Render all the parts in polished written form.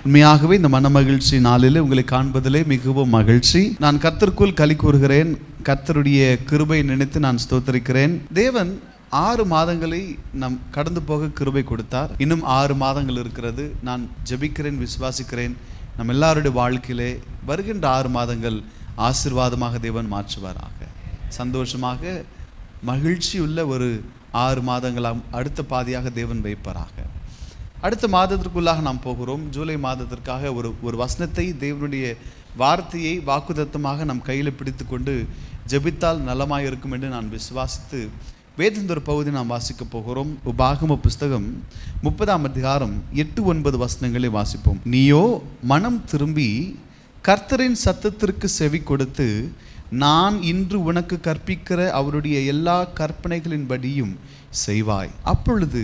உண்மையாகவே இந்த மனமகிழ்ச்சி நாளில் உங்களை காண்பதிலே மிகவும் மகிழ்ச்சி. நான் கர்த்தருக்குள் களி கூறுகிறேன். கர்த்தருடைய கிருபை நினைத்து நான் ஸ்தோத்திரிக்கிறேன். தேவன் 6 மாதங்களை நம் கடந்து போக கிருபை கொடுத்தார். இன்னும் 6 மாதங்கள் இருக்கிறது. நான் ஜெபிக்கிறேன், விசுவாசிக்கிறேன். நம் எல்லாருடைய வாழ்க்கையிலே வருகின்ற 6 மாதங்கள் ஆசீர்வாதமாக தேவன் மாற்றுவாராக. சந்தோஷமாக மகிழ்ச்சி உள்ள ஒரு 6 மாதங்களாக அடுத்த பாதியாக தேவன் வைப்பாராக. அடுத்த மாதத்திற்குள்ளாக நாம் போகிறோம். ஜூலை மாதத்திற்காக ஒரு வசனத்தை, தேவனுடைய வார்த்தையை வாக்குத்தத்தமாக நம் கையில் பிடித்து கொண்டு ஜெபித்தால் நலமாக இருக்கும் என்று நான் விசுவாசித்து வேதத்தின் ஒரு பகுதி நாம் வாசிக்க போகிறோம். உபாகம புஸ்தகம் 30ஆம் அதிகாரம் 8-9 வசனங்களை வாசிப்போம். நீயோ மனம் திரும்பி கர்த்தரின் சத்தத்திற்கு செவி கொடுத்து நான் இன்று உனக்கு கற்பிக்கிற அவருடைய எல்லா கற்பனைகளின்படியும் செய்வாய். அப்பொழுது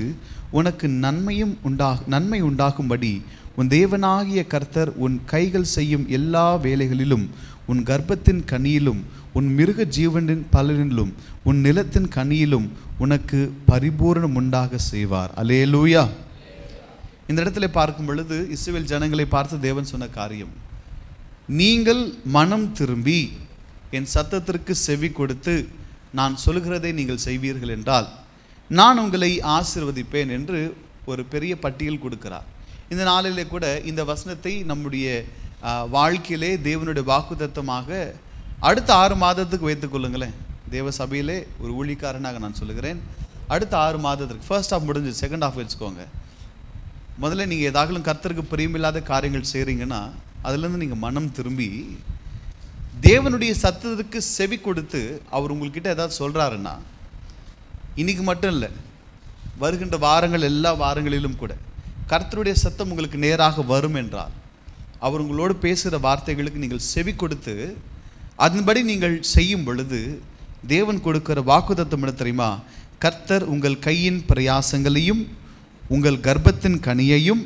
உனக்கு நன்மை உண்டாகும்படி உன் தேவனாகிய கர்த்தர் உன் கைகள் செய்யும் எல்லா வேலைகளிலும், உன் கர்ப்பத்தின் கனியிலும், உன் மிருக ஜீவனின் பலனிலும், உன் நிலத்தின் கனியிலும் உனக்கு பரிபூரணம் உண்டாக செய்வார். அல்லேலூயா. இந்த இடத்துல பார்க்கும் பொழுது இஸ்ரவேல் ஜனங்களை பார்த்து தேவன் சொன்ன காரியம், நீங்கள் மனம் திரும்பி என் சத்தத்திற்கு செவி கொடுத்து நான் சொல்கிறதை நீங்கள் செய்வீர்கள் என்றால் நான் உங்களை ஆசீர்வதிப்பேன் என்று ஒரு பெரிய பட்டியல் கொடுக்கிறார். இந்த நாளிலே கூட இந்த வசனத்தை நம்முடைய வாழ்க்கையிலே தேவனுடைய வாக்குத்தத்தமாக அடுத்த 6 மாதத்துக்கு வைத்துக் கொள்ளுங்களேன். தேவ சபையிலே ஒரு ஊழியக்காரனாக நான் சொல்லுகிறேன். அடுத்த 6 மாதத்துக்கு, ஃபர்ஸ்ட் ஹாஃப் முடிஞ்சு, செகண்ட் ஹாஃப் வச்சுக்கோங்க. முதல்ல நீங்கள் ஏதாகலும் கர்த்தருக்கு பிரியமில்லாத காரியங்கள் செய்கிறீங்கன்னா அதுலேருந்து நீங்கள் மனம் திரும்பி தேவனுடைய சத்தத்துக்கு செவி கொடுத்து அவர் உங்கள்கிட்ட ஏதாவது சொல்கிறாருன்னா, இன்றைக்கி மட்டும் இல்லை, வருகின்ற வாரங்கள் எல்லா வாரங்களிலும் கூட கர்த்தருடைய சத்தம் உங்களுக்கு நேராக வரும் என்றால் அவர் உங்களோடு பேசுகிற வார்த்தைகளுக்கு நீங்கள் செவி கொடுத்து அதன்படி நீங்கள் செய்யும் பொழுது தேவன் கொடுக்கிற வாக்குத்தத்தம் என்ன தெரியுமா? கர்த்தர் உங்கள் கையின் பிரயாசங்களையும், உங்கள் கர்ப்பத்தின் கனியையும்,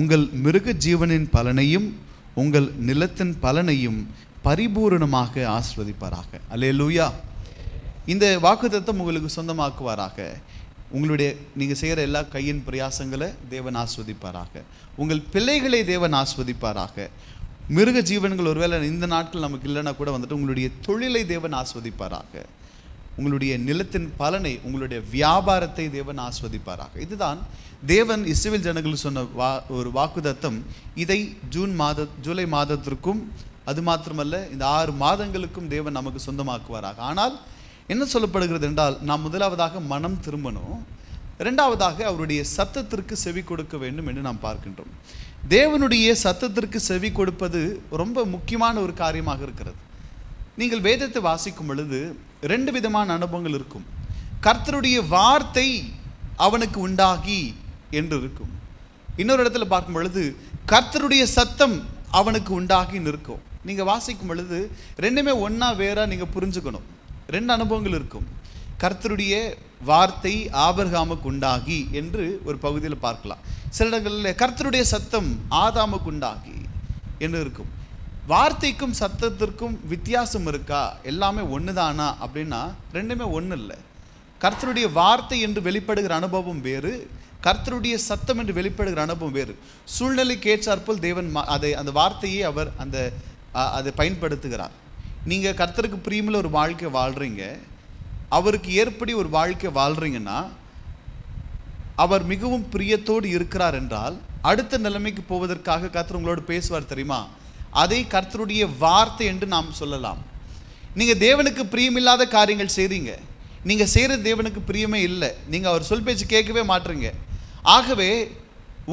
உங்கள் மிருக ஜீவனின் பலனையும், உங்கள் நிலத்தின் பலனையும் பரிபூரணமாக ஆசீர்வதிப்பாராக. அல்லேலூயா. இந்த வாக்குத்தத்தம் உங்களுக்கு சொந்தமாக்குவாராக. உங்களுடைய நீங்கள் செய்கிற எல்லா கையின் பிரயாசங்களை தேவன் ஆஸ்வதிப்பாராக. உங்கள் பிள்ளைகளை தேவன் ஆஸ்வதிப்பாராக. மிருக ஜீவன்கள் ஒருவேளை இந்த நாட்கள் நமக்கு இல்லைன்னா கூட வந்துட்டு உங்களுடைய தொழிலை தேவன் ஆஸ்வதிப்பாராக. உங்களுடைய நிலத்தின் பலனை, உங்களுடைய வியாபாரத்தை தேவன் ஆஸ்வதிப்பாராக. இதுதான் தேவன் இஸ்ரவேல் ஜனங்கள் சொன்ன ஒரு வாக்குத்தத்தம். இதை ஜூலை மாதத்திற்கும் அது மாத்திரமல்ல இந்த 6 மாதங்களுக்கும் தேவன் நமக்கு சொந்தமாக்குவாராக. ஆனால் என்ன சொல்லப்படுகிறது என்றால், நாம் முதலாவதாக மனம் திரும்பணும், இரண்டாவதாக அவருடைய சத்தத்திற்கு செவி கொடுக்க வேண்டும் என்று நாம் பார்க்கின்றோம். தேவனுடைய சத்தத்திற்கு செவி கொடுப்பது ரொம்ப முக்கியமான ஒரு காரியமாக இருக்கிறது. நீங்கள் வேதத்தை வாசிக்கும் பொழுது 2 விதமான அனுபவங்கள் இருக்கும். கர்த்தருடைய வார்த்தை அவனுக்கு உண்டாகி என்று இருக்கும். இன்னொரு இடத்துல பார்க்கும் பொழுது கர்த்தருடைய சத்தம் அவனுக்கு உண்டாகி நிற்கும். நீங்கள் வாசிக்கும் பொழுது ரெண்டுமே ஒன்றா வேற நீங்கள் புரிஞ்சுக்கணும். 2 அனுபவங்கள் இருக்கும். கர்த்தருடைய வார்த்தை ஆபிரகாமுக்கு உண்டாகி என்று ஒரு பகுதியில் பார்க்கலாம். சில இடங்களில் கர்த்தருடைய சத்தம் ஆதாமுக்கு உண்டாகி என்று இருக்கும். வார்த்தைக்கும் சத்தத்திற்கும் வித்தியாசம் இருக்கா? எல்லாமே ஒன்று தானா அப்படின்னா ரெண்டுமே ஒன்று இல்லை. கர்த்தருடைய வார்த்தை என்று வெளிப்படுகிற அனுபவம் வேறு, கர்த்தருடைய சத்தம் என்று வெளிப்படுகிற அனுபவம் வேறு. சூழ்நிலைக்கு ஏற்றாற்போல் தேவன் அந்த வார்த்தையை அவர் அதை பயன்படுத்துகிறார். நீங்கள் கர்த்தருக்கு பிரியமுள்ள ஒரு வாழ்க்கை வாழ்கிறீங்க, அவருக்கு ஏற்படி ஒரு வாழ்க்கை வாழ்கிறீங்கன்னா அவர் மிகவும் பிரியத்தோடு இருக்கிறார் என்றால் அடுத்த நிலைமைக்கு போவதற்காக கர்த்தர் உங்களோடு பேசுவார் தெரியுமா? அதை கர்த்தருடைய வார்த்தை என்று நாம் சொல்லலாம். நீங்கள் தேவனுக்கு பிரியமில்லாத காரியங்கள் செய்கிறீங்க, நீங்கள் செய்கிறது தேவனுக்கு பிரியமே இல்லை, நீங்கள் அவர் சொல் பேச்சு கேட்கவே மாட்டுறீங்க. ஆகவே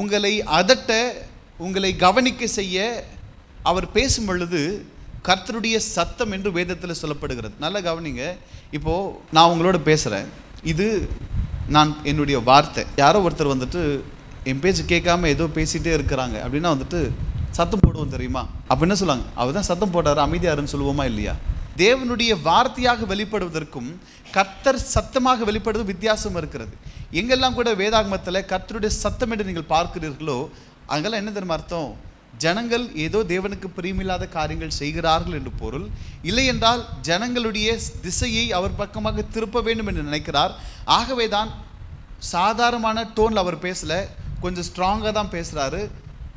உங்களை அதட்ட, உங்களை கவனிக்க செய்ய அவர் பேசும் பொழுது கர்த்தருடைய சத்தம் என்று வேதத்தில் சொல்லப்படுகிறது. நல்லா கவனிங்க. இப்போது நான் உங்களோட பேசுகிறேன், இது நான் என்னுடைய வார்த்தை. யாரோ ஒருத்தர் வந்துட்டு என் பேச்சு கேட்காம ஏதோ பேசிகிட்டே இருக்கிறாங்க அப்படின்னா வந்துட்டு சத்தம் போடுவோம் தெரியுமா? அப்போ என்ன சொல்லுவாங்க? அவர் தான் சத்தம் போட்டார், அமைதியாருன்னு சொல்லுவோமா இல்லையா? தேவனுடைய வார்த்தையாக வெளிப்படுவதற்கும் கர்த்தர் சத்தமாக வெளிப்படுவது வித்தியாசம் இருக்கிறது. எங்கெல்லாம் கூட வேதாகமத்தில் கர்த்தருடைய சத்தம் என்று நீங்கள் பார்க்கிறீர்களோ அங்கெல்லாம் என்ன தெரியுமா அர்த்தம்? ஜனங்கள் ஏதோ தேவனுக்கு பிரியமில்லாத காரியங்கள் செய்கிறார்கள் என்று பொருள். இல்லை என்றால் ஜனங்களுடைய திசையை அவர் பக்கமாக திருப்ப வேண்டும் என்று நினைக்கிறார். ஆகவே தான் சாதாரணமான டோனில் அவர் பேசலை, கொஞ்சம் ஸ்ட்ராங்காக தான் பேசுகிறாரு.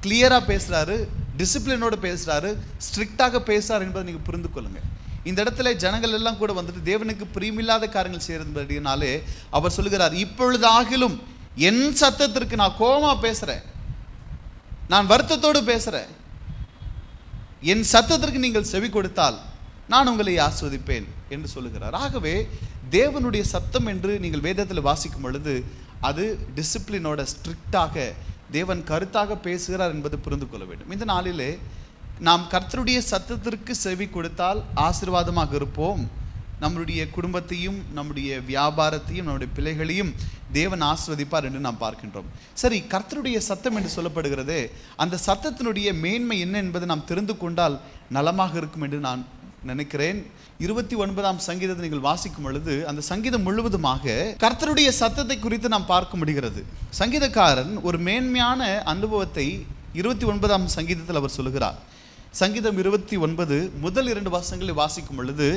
கிளியராக பேசுகிறாரு, டிசிப்ளினோடு பேசுகிறாரு, ஸ்ட்ரிக்டாக பேசுகிறார் என்பதை நீங்கள் புரிந்து கொள்ளுங்கள். இந்த இடத்துல ஜனங்கள் எல்லாம் கூட வந்துட்டு தேவனுக்கு பிரியமில்லாத காரியங்கள் செய்கிறதுனாலே அவர் சொல்லுகிறார், இப்பொழுதாகிலும் என் சத்தத்திற்கு நான் கோபமாக பேசுகிறேன், நான் வருத்தத்தோடு பேசுகிறேன், என் சத்தத்திற்கு நீங்கள் செவி கொடுத்தால் நான் உங்களை ஆஸ்வதிப்பேன் என்று சொல்லுகிறார். ஆகவே தேவனுடைய சத்தம் என்று நீங்கள் வேதத்தில் வாசிக்கும் பொழுது அது டிசிப்ளினோட ஸ்ட்ரிக்டாக தேவன் கருத்தாக பேசுகிறார் என்பது புரிந்து கொள்ள வேண்டும். இந்த நாளிலே நாம் கர்த்தருடைய சத்தத்திற்கு செவி கொடுத்தால் ஆசீர்வாதமாக இருப்போம். நம்முடைய குடும்பத்தையும் நம்முடைய வியாபாரத்தையும் நம்முடைய பிள்ளைகளையும் தேவன் ஆசீர்வதிப்பார் என்று நாம் பார்க்கின்றோம். சரி, கர்த்தருடைய சத்தம் என்று சொல்லப்படுகிறதே, அந்த சத்தத்தினுடைய மேன்மை என்ன என்பதை நாம் தெரிந்து கொண்டால் நலமாக இருக்கும் என்று நான் நினைக்கிறேன். 29ஆம் சங்கீதத்தை நீங்கள் வாசிக்கும் பொழுது அந்த சங்கீதம் முழுவதுமாக கர்த்தருடைய சத்தத்தை குறித்து நாம் பார்க்க முடிகிறது. சங்கீதக்காரன் ஒரு மேன்மையான அனுபவத்தை 29ஆம் சங்கீதத்தில் அவர் சொல்லுகிறார். சங்கீதம் 29 முதல் 2 வசனங்களை வாசிக்கும் பொழுது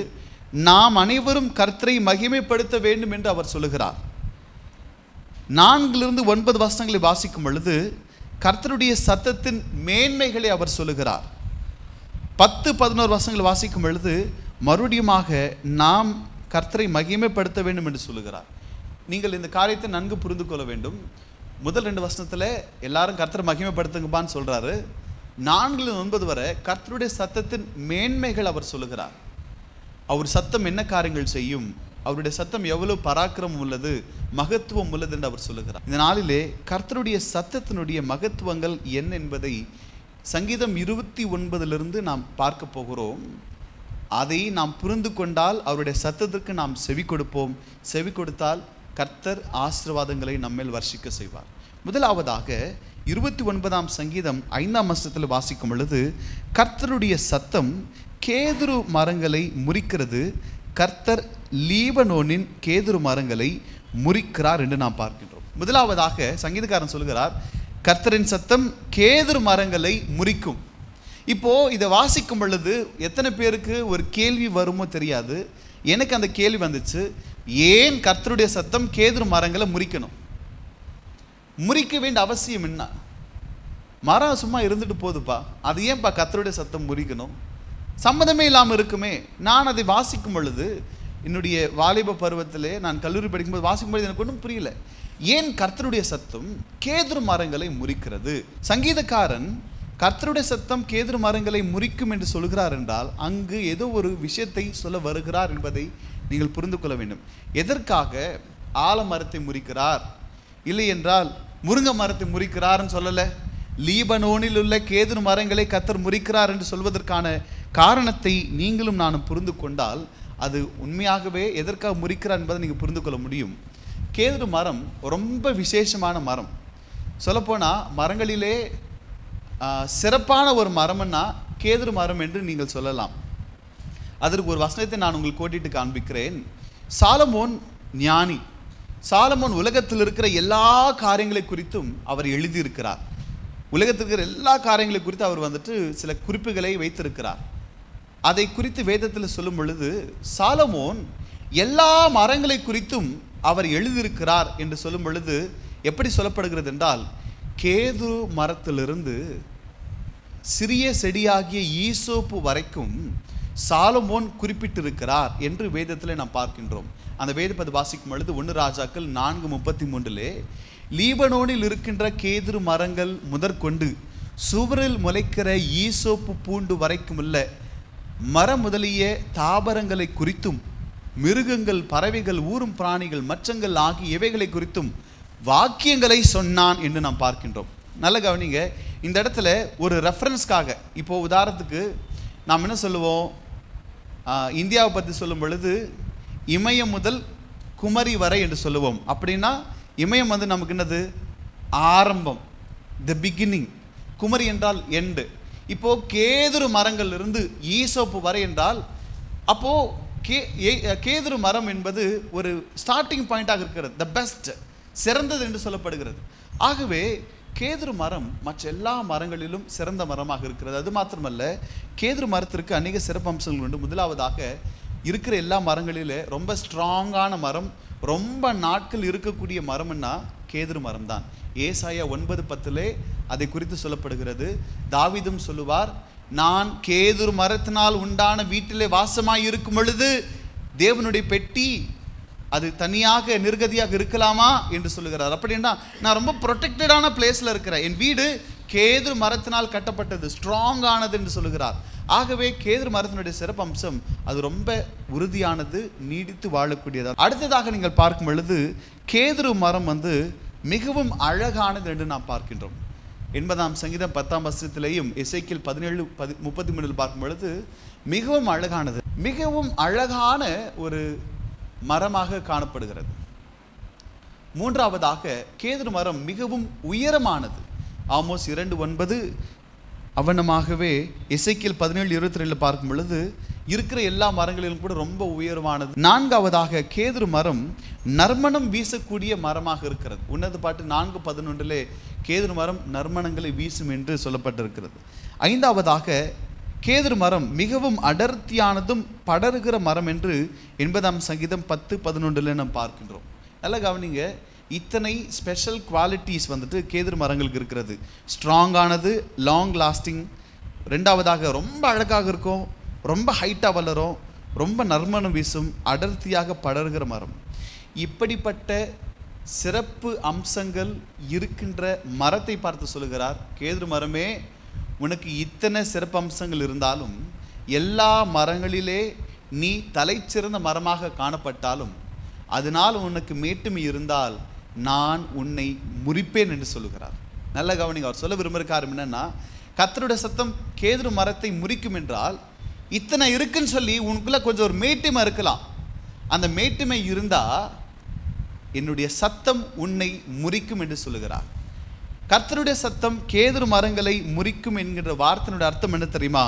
நாம் அனைவரும் கர்த்தரை மகிமைப்படுத்த வேண்டும் என்று அவர் சொல்லுகிறார். 4 to 9 வசனங்களை வாசிக்கும் பொழுது கர்த்தருடைய சத்தத்தின் மேன்மைகளை அவர் சொல்லுகிறார். 10-11 வசனங்களை வாசிக்கும் பொழுது மறுபடியுமாக நாம் கர்த்தரை மகிமைப்படுத்த வேண்டும் என்று சொல்லுகிறார். நீங்கள் இந்த காரியத்தை நன்கு புரிந்து கொள்ள வேண்டும். முதல் 2 வசனத்தில் எல்லாரும் கர்த்தரை மகிமைப்படுத்துங்கப்பான்னு சொல்கிறாரு. 4 to 9 வரை கர்த்தருடைய சத்தத்தின் மேன்மைகள் அவர் சொல்லுகிறார். அவர் சத்தம் என்ன காரியங்கள் செய்யும், அவருடைய சத்தம் எவ்வளவு பராக்கிரமம் உள்ளது, மகத்துவம் உள்ளது என்று அவர் சொல்லுகிறார். இந்த நாளிலே கர்த்தருடைய சத்தத்தினுடைய மகத்துவங்கள் என்ன என்பதை சங்கீதம் 29 நாம் பார்க்க போகிறோம். அதை நாம் புரிந்து கொண்டால் அவருடைய சத்தத்திற்கு நாம் செவி கொடுப்போம். செவி கொடுத்தால் கர்த்தர் ஆசீர்வாதங்களை நம்மேல் வர்ஷிக்க செய்வார். முதலாவதாக 29ஆம் சங்கீதம் 5ஆம் வசனத்தில் வாசிக்கும் பொழுது கர்த்தருடைய சத்தம் கேதுரு மரங்களை முறிக்கிறது, கர்த்தர் லீபனோனின் கேதுரு மரங்களை முறிக்கிறார் என்று நாம் பார்க்கின்றோம். முதலாவதாக சங்கீதக்காரன் சொல்கிறார், கர்த்தரின் சத்தம் கேதுரு மரங்களை முறிக்கும். இப்போ இதை வாசிக்கும் பொழுது எத்தனை பேருக்கு ஒரு கேள்வி வருமோ தெரியாது. எனக்கு அந்த கேள்வி வந்துச்சு, ஏன் கர்த்தருடைய சத்தம் கேதுரு மரங்களை முறிக்கணும்? முறிக்க வேண்டிய அவசியம் என்ன? மரம் சும்மா இருந்துட்டு போதுப்பா, அது ஏன்பா கர்த்தருடைய சத்தம் முறிக்கணும்? சம்மதமே இல்லாமல் இருக்குமே. நான் அதை வாசிக்கும் பொழுது என்னுடைய வாலிப பருவத்திலே நான் கல்லூரி படிக்கும்போது வாசிக்கும்போது எனக்கு ஒன்றும் புரியல. ஏன் கர்த்தருடைய சத்தம் கேதுரு மரங்களை முறிக்கிறது? சங்கீதக்காரன் கர்த்தருடைய சத்தம் கேதுரு மரங்களை முறிக்கும் என்று சொல்கிறார் என்றால் அங்கு ஏதோ ஒரு விஷயத்தை சொல்ல வருகிறார் என்பதை நீங்கள் புரிந்து கொள்ள வேண்டும். எதற்காக ஆலமரத்தை முறிக்கிறார், இல்லை என்றால் முருங்கை மரத்தை முறிக்கிறார்னு சொல்லலை. லீபனோனில் உள்ள கேதுரு மரங்களை கர்த்தர் முறிக்கிறார் என்று சொல்வதற்கான காரணத்தை நீங்களும் நானும் புரிந்து கொண்டால் அது உண்மையாகவே எதற்காக முறிக்கிறார் என்பதை நீங்கள் புரிந்து கொள்ள முடியும். கேதுரு மரம் ரொம்ப விசேஷமான மரம். சொல்லப்போனால் மரங்களிலே சிறப்பான ஒரு மரம்னா கேதுரு மரம் என்று நீங்கள் சொல்லலாம். அதற்கு ஒரு வசனத்தை நான் உங்களுக்கு கோட்டிட்டு காண்பிக்கிறேன். சாலமோன் ஞானி. சாலமோன் உலகத்தில் இருக்கிற எல்லா காரியங்களை குறித்தும் அவர் எழுதியிருக்கிறார். உலகத்தில் இருக்கிற எல்லா காரியங்களை குறித்து அவர் வந்துட்டு சில குறிப்புகளை வைத்திருக்கிறார். அதை குறித்து வேதத்தில் சொல்லும் பொழுது சாலமோன் எல்லா மரங்களை குறித்தும் அவர் எழுதியிருக்கிறார் என்று சொல்லும் பொழுது எப்படி சொல்லப்படுகிறது என்றால், கேதுரு மரத்திலிருந்து சிறிய செடியாகிய ஈசோப்பு வரைக்கும் சாலமோன் குறிப்பிட்டிருக்கிறார் என்று வேதத்தில் நாம் பார்க்கின்றோம். அந்த வேதப்பது வாசிக்கும் பொழுது 1 ராஜாக்கள் 4:33 லீபனோனில் இருக்கின்ற கேதுரு மரங்கள் முதற்கொண்டு சுவரில் முளைக்கிற ஈசோப்பு பூண்டு வரைக்கும் உள்ள மரம் முதலிய தாவரங்களை குறித்தும் மிருகங்கள், பறவைகள், ஊரும் பிராணிகள், மச்சங்கள் ஆகிய இவைகளை குறித்தும் வாக்கியங்களை சொன்னான் என்று நாம் பார்க்கின்றோம். நல்ல கவனிங்க, இந்த இடத்துல ஒரு ரெஃபரன்ஸ்க்காக, இப்போ உதாரணத்துக்கு நாம் என்ன சொல்லுவோம், இந்தியாவை பற்றி சொல்லும் பொழுது இமயம் முதல் குமரி வரை என்று சொல்லுவோம். அப்படின்னா இமயம் வந்து நமக்கு என்னது? ஆரம்பம், த பிகினிங். குமரி என்றால் எண்டு. இப்போ கேதுரு மரங்கள் இருந்து ஈசோப்பு வரை என்றால் அப்போ கேதுரு மரம் என்பது ஒரு ஸ்டார்டிங் பாயிண்டாக இருக்கிறது, த பெஸ்ட், சிறந்தது என்று சொல்லப்படுகிறது. ஆகவே கேதுரு மரம் மற்ற எல்லா மரங்களிலும் சிறந்த மரமாக இருக்கிறது. அது மாத்திரமல்ல, கேதுரு மரத்திற்கு அநேக சிறப்பம்சங்கள் உண்டு. முதலாவதாக இருக்கிற எல்லா மரங்களிலே ரொம்ப ஸ்ட்ராங்கான மரம், ரொம்ப நாட்கள் இருக்கக்கூடிய மரம்னா கேதுரு மரம் தான். ஏசாயா 9:10 அதை குறித்து சொல்லப்படுகிறது. தாவீதும் சொல்லுவார், நான் கேதுரு மரத்தினால் உண்டான வீட்டிலே வாசமாய் இருக்கும் பொழுது தேவனுடைய பெட்டி அது தனியாக நிர்கதியாக இருக்கலாமா என்று சொல்லுகிறார். அப்படின்னா நான் ரொம்ப ப்ரொடெக்டடான பிளேஸில் இருக்கிறேன், என் வீடு கேதுரு மரத்தினால் கட்டப்பட்டது, ஸ்ட்ராங் ஆனது என்று சொல்லுகிறார். ஆகவே கேதுரு மரத்தினுடைய சிறப்பு அம்சம் அது ரொம்ப உறுதியானது, நீடித்து வாழக்கூடியது. அடுத்ததாக நீங்கள் பார்க்கும் பொழுது கேதுரு மரம் மிகவும் அழகானது என்று நாம் பார்க்கின்றோம். 80ஆம் சங்கீதம் 10ஆம் வசனத்திலேயும் எசேக்கியேல் 17:33 பார்க்கும் பொழுது மிகவும் அழகானது, மிகவும் அழகான ஒரு மரமாக காணப்படுகிறது. மூன்றாவதாக கேதுரு மரம் மிகவும் உயரமானது. ஆமோஸ் 2:9 அவனமாகவே எசேக்கியேல் 17:22 பார்க்கும் பொழுது இருக்கிற எல்லா மரங்களிலும் கூட ரொம்ப உயரமானது. நான்காவதாக கேதுரு மரம் நறுமணம் வீசக்கூடிய மரமாக இருக்கிறது. உன்னத பாட்டு 4:11 கேதுரு மரம் நறுமணங்களை வீசும் என்று சொல்லப்பட்டிருக்கிறது. ஐந்தாவதாக கேதுரு மரம் மிகவும் அடர்த்தியானதும் படருகிற மரம் என்று 80ஆம் சங்கீதம் 10:11 நாம் பார்க்கின்றோம். நல்லா கவனிங்க, இத்தனை ஸ்பெஷல் குவாலிட்டிஸ் கேதுரு மரங்களுக்கு இருக்கிறது. ஸ்ட்ராங்கானது, லாங் லாஸ்டிங், ரெண்டாவதாக ரொம்ப அழகாக இருக்கும், ரொம்ப ஹைட்டாக வளரும், ரொம்ப நறுமணம் வீசும், அடர்த்தியாக படருகிற மரம். இப்படிப்பட்ட சிறப்பு அம்சங்கள் இருக்கின்ற மரத்தை பார்த்து சொல்லுகிறார், கேதுரு மரமே உனக்கு இத்தனை சிறப்பு அம்சங்கள் இருந்தாலும், எல்லா மரங்களிலே நீ தலைச்சிறந்த மரமாக காணப்பட்டாலும், அதனால் உனக்கு மேட்டுமை இருந்தால் நான் உன்னை முறிப்பேன் என்று சொல்லுகிறார். நல்ல கவனிங்க, அவர் சொல்ல விரும்புகிற காரணம் என்னன்னா, கர்த்தருடைய சத்தம் கேதுரு மரத்தை முறிக்கும் என்றால் இத்தனை இருக்குன்னு சொல்லி உனக்குள்ள கொஞ்சம் ஒரு மேட்டுமை இருக்கலாம். அந்த மேட்டுமை இருந்தா என்னுடைய சத்தம் உன்னை முறிக்கும் என்று சொல்லுகிறார். கர்த்தருடைய சத்தம் கேதுரு மரங்களை முறிக்கும் என்கிற வார்த்தையினுடைய அர்த்தம் என்ன தெரியுமா?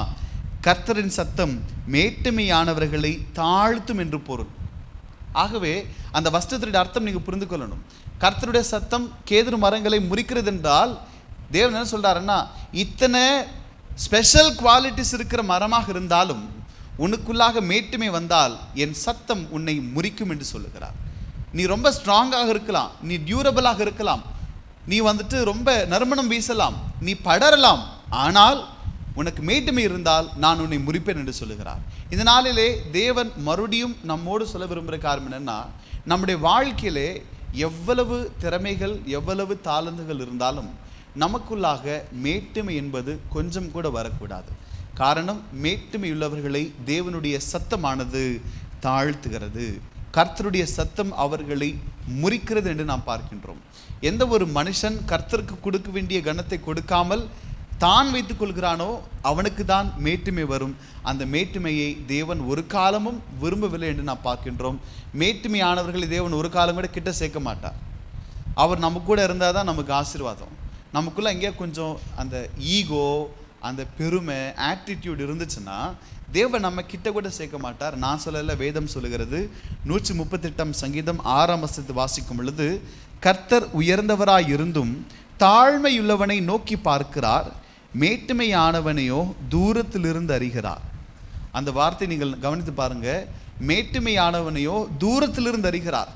கர்த்தரின் சத்தம் மேட்டுமையானவர்களை தாழ்த்தும் என்று பொருள். ஆகவே அந்த வஸ்திரத்தினுடைய அர்த்தம் நீங்கள் புரிந்து கொள்ளணும். கர்த்தருடைய சத்தம் கேதுரு மரங்களை முறிக்கிறது என்றால் தேவன் என்ன சொல்றாருன்னா, இத்தனை ஸ்பெஷல் குவாலிட்டிஸ் இருக்கிற மரமாக இருந்தாலும் உனக்குள்ளாக மேட்டுமை வந்தால் என் சத்தம் உன்னை முறிக்கும் என்று சொல்லுகிறார். நீ ரொம்ப ஸ்ட்ராங்காக இருக்கலாம், நீ டியூரபிளாக இருக்கலாம், நீ ரொம்ப நறுமணம் வீசலாம், நீ படரலாம், ஆனால் உனக்கு மேட்டுமை இருந்தால் நான் உன்னை முறிப்பேன் என்று சொல்லுகிறார். இந்த நாளிலே தேவன் மறுபடியும் நம்மோடு சொல்ல விரும்புகிற காரணம் என்னன்னா, நம்முடைய வாழ்க்கையிலே எவ்வளவு திறமைகள் எவ்வளவு தாளந்துகள் இருந்தாலும் நமக்குள்ளாக மேட்டுமை என்பது கொஞ்சம் கூட வரக்கூடாது. காரணம், மேட்டுமை உள்ளவர்களை தேவனுடைய சத்தமானது தாழ்த்துகிறது. கர்த்தருடைய சத்தம் அவர்களை முறிக்கிறது என்று நாம் பார்க்கின்றோம். எந்த ஒரு மனுஷன் கர்த்தருக்கு கொடுக்க வேண்டிய கனத்தை கொடுக்காமல் தான் வைத்துக் கொள்கிறானோ அவனுக்கு தான் மேட்டுமை வரும். அந்த மேட்டுமையை தேவன் ஒரு காலமும் விரும்பவில்லை என்று நாம் பார்க்கின்றோம். மேட்டுமையானவர்களை தேவன் ஒரு காலம் கூட கிட்ட சேர்க்க மாட்டார். அவர் நம்ம கூட இருந்தால் தான் நமக்கு ஆசீர்வாதம். நமக்குள்ள எங்கேயா கொஞ்சம் அந்த ஈகோ, அந்த பெருமை, ஆட்டிடியூட் இருந்துச்சுன்னா தேவன் நம்ம கிட்ட கூட சேர்க்க மாட்டார். நான் சொல்லல, வேதம் சொல்லுகிறது. 138ஆம் சங்கீதம் 6ஆம் வசனத்தை வாசிக்கும் பொழுது, கர்த்தர் உயர்ந்தவராய் இருந்தும் தாழ்மையுள்ளவனை நோக்கி பார்க்கிறார், மேட்டுமையானவனையோ தூரத்திலிருந்து அறிகிறார். அந்த வார்த்தை நீங்கள் கவனித்து பாருங்க. மேட்டுமையானவனையோ தூரத்திலிருந்து அறிகிறார்.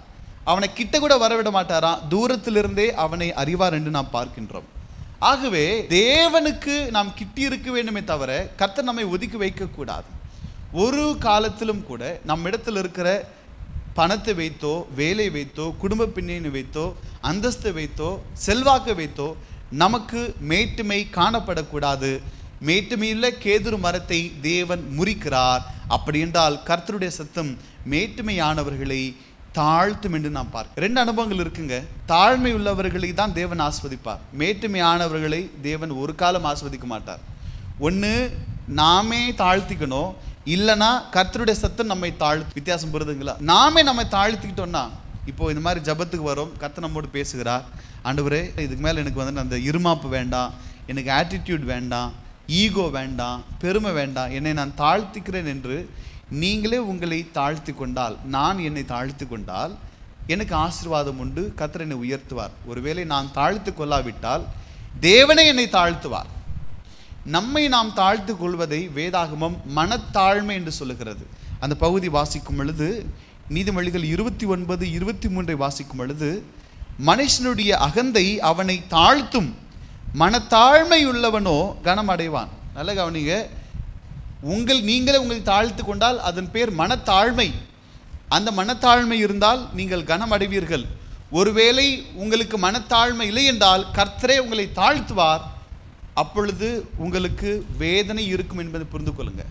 அவனை கிட்ட கூட வரவிட மாட்டாரா, தூரத்திலிருந்தே அவனை அறிவார் என்று நாம் பார்க்கின்றோம். ஆகவே தேவனுக்கு நாம் கிட்டி இருக்க வேண்டுமே தவிர கர்த்தர் நம்மை ஒதுக்கி வைக்கக்கூடாது. ஒரு காலத்திலும் கூட நம்மிடத்தில் இருக்கிற பணத்தை வைத்தோ, வேலை வைத்தோ, குடும்ப பின்னணி வைத்தோ, அந்தஸ்தை வைத்தோ, செல்வாக்கு வைத்தோ நமக்கு மேட்டுமை காணப்படக்கூடாது. மேட்டுமையுள்ள கேதுரு மரத்தை தேவன் முறிக்கிறார். அப்படி என்றால் கர்த்தருடைய சத்தம் மேட்டுமையானவர்களை தாழ்த்தும் என்று நாம் பார்க்க 2 அனுபவங்கள் இருக்குங்க. தாழ்மை உள்ளவர்களை தான் தேவன் ஆஸ்வதிப்பார். மேட்டுமையானவர்களை தேவன் ஒரு காலம் ஆஸ்வதிக்க மாட்டார். ஒன்று நாமே தாழ்த்திக்கணும், இல்லைன்னா கர்த்தருடைய சத்தம் நம்மை தாழ்த்து. வித்தியாசம் புரியுதுங்களா? நாமே நம்மை தாழ்த்திக்கிட்டோம்னா, இப்போ இந்த மாதிரி ஜபத்துக்கு வரும், கர்த்தர் நம்மோடு பேசுகிறார். ஆண்டவரே, இதுக்கு மேலே எனக்கு அந்த இருமாப்பு வேண்டாம், எனக்கு ஆட்டிடியூட் வேண்டாம், ஈகோ வேண்டாம், பெருமை வேண்டாம், என்னை நான் தாழ்த்திக்கிறேன் என்று நீங்களே உங்களை தாழ்த்தி கொண்டால், நான் என்னை தாழ்த்தி கொண்டால் எனக்கு ஆசீர்வாதம் உண்டு. கர்த்தர் என்னை உயர்த்துவார். ஒருவேளை நான் தாழ்த்து கொள்ளாவிட்டால் தேவனே என்னை தாழ்த்துவார். நம்மை நாம் தாழ்த்து கொள்வதை வேதாகமம் மனத்தாழ்மை என்று சொல்லுகிறது. அந்த பகுதி வாசிக்கும் பொழுது, நீதிமொழிகள் 29:23 வாசிக்கும் பொழுது, மனுஷனுடைய அகந்தை அவனை தாழ்த்தும், மனத்தாழ்மை உள்ளவனோ கனம் அடைவான். நல்ல கவனிங்க, நீங்களே உங்களை தாழ்த்து கொண்டால் அதன் பேர் மனத்தாழ்மை. அந்த மனத்தாழ்மை இருந்தால் நீங்கள் கனம் அடைவீர்கள். ஒருவேளை உங்களுக்கு மனத்தாழ்மை இல்லை என்றால் கர்த்தரே உங்களை தாழ்த்துவார். அப்பொழுது உங்களுக்கு வேதனை இருக்கும் என்பதை புரிந்து கொள்ளுங்க.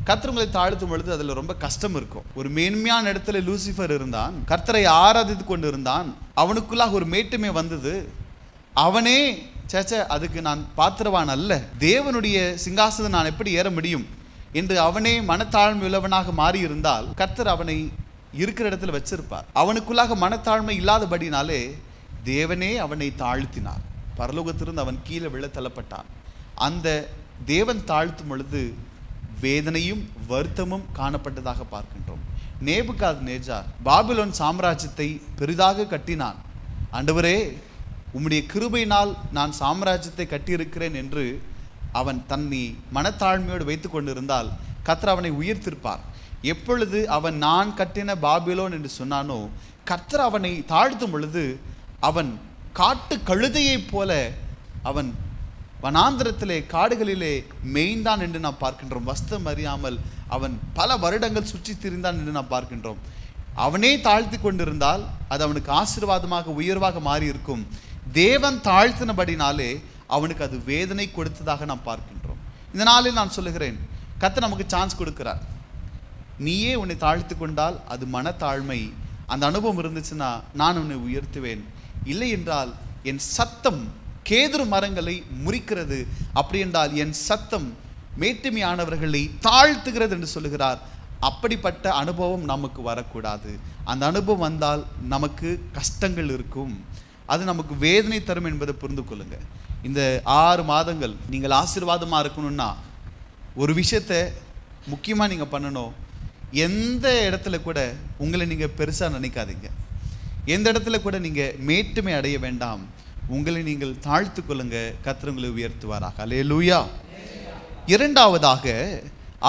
கர்த்தர் உங்களை தாழ்த்தும் பொழுது அதில் ரொம்ப கஷ்டம் இருக்கும். ஒரு மேன்மையான இடத்துல லூசிஃபர் இருந்தான், கர்த்தரை ஆராதித்து கொண்டு இருந்தான். அவனுக்குள்ளாக ஒரு மேட்டுமை வந்தது. அவனே சேச்ச அதுக்கு நான் பாத்திரவான் அல்ல, தேவனுடைய சிங்காசனம் நான் எப்படி ஏற முடியும் என்று அவனே மனத்தாழ்மை உள்ளவனாக மாறி இருந்தால் கர்த்தர் அவனை இருக்கிற இடத்துல வச்சிருப்பார். அவனுக்குள்ளாக மனத்தாழ்மை இல்லாதபடினாலே தேவனே அவனை தாழ்த்தினார். பரலோகத்திலிருந்து அவன் கீழே விழ தள்ளப்பட்டான். அந்த தேவன் தாழ்த்தும் பொழுது வேதனையும் வருத்தமும் காணப்பட்டதாக பார்க்கின்றோம். நேபுகாத்நேச்சார் பாபிலோன் சாம்ராஜ்யத்தை பெரிதாக கட்டினான். ஆண்டவரே, உம்முடைய கிருபையினால் நான் சாம்ராஜ்யத்தை கட்டியிருக்கிறேன் என்று அவன் தன்னை மனத்தாழ்மையோடு வைத்து கொண்டிருந்தால் கர்த்தர் அவனை உயர்த்திருப்பார். எப்பொழுது அவன் நான் கட்டின பாபிலோன் என்று சொன்னானோ கர்த்தர் அவனை தாழ்த்தும் பொழுது அவன் காட்டு கழுதையைப் போல அவன் வனாந்திரத்திலே காடுகளிலே மேய்ந்தான் என்று நாம் பார்க்கின்றோம். வஸ்திரம் அறியாமல் அவன் பல வருடங்கள் சுற்றி திரிந்தான் என்று நாம் பார்க்கின்றோம். அவனே தாழ்த்தி கொண்டிருந்தால் அது அவனுக்கு ஆசீர்வாதமாக உயர்வாக மாறி இருக்கும். தேவன் தாழ்த்தினபடினாலே அவனுக்கு அது வேதனை கொடுத்ததாக நாம் பார்க்கின்றோம். இந்த நாளில் நான் சொல்லுகிறேன், கர்த்தர் நமக்கு சான்ஸ் கொடுக்கிறார். நீயே உன்னை தாழ்த்தி கொண்டால் அது மனத்தாழ்மை. அந்த அனுபவம் இருந்துச்சுன்னா நான் உன்னை உயர்த்துவேன். இல்லை என்றால் என் சத்தம் கேதுரு மரங்களை முறிக்கிறது, அப்படி என்றால் என் சத்தம் மேட்டுமையானவர்களை தாழ்த்துகிறது என்று சொல்லுகிறார். அப்படிப்பட்ட அனுபவம் நமக்கு வரக்கூடாது. அந்த அனுபவம் வந்தால் நமக்கு கஷ்டங்கள் இருக்கும், அது நமக்கு வேதனை தரும் என்பதை புரிந்து கொள்ளுங்க. இந்த 6 மாதங்கள் நீங்கள் ஆசீர்வாதமாக இருக்கணும்னா ஒரு விஷயத்தை முக்கியமாக நீங்கள் பண்ணணும். எந்த இடத்துல கூட உங்களை நீங்கள் பெருசாக நினைக்காதீங்க. எந்த இடத்துல கூட நீங்கள் மேட்டுமை அடைய வேண்டாம். உங்களை நீங்கள் தாழ்த்து கொள்ளுங்க, கர்த்தர் உங்களை உயர்த்துவாராக. அல்லேலூயா. இரண்டாவதாக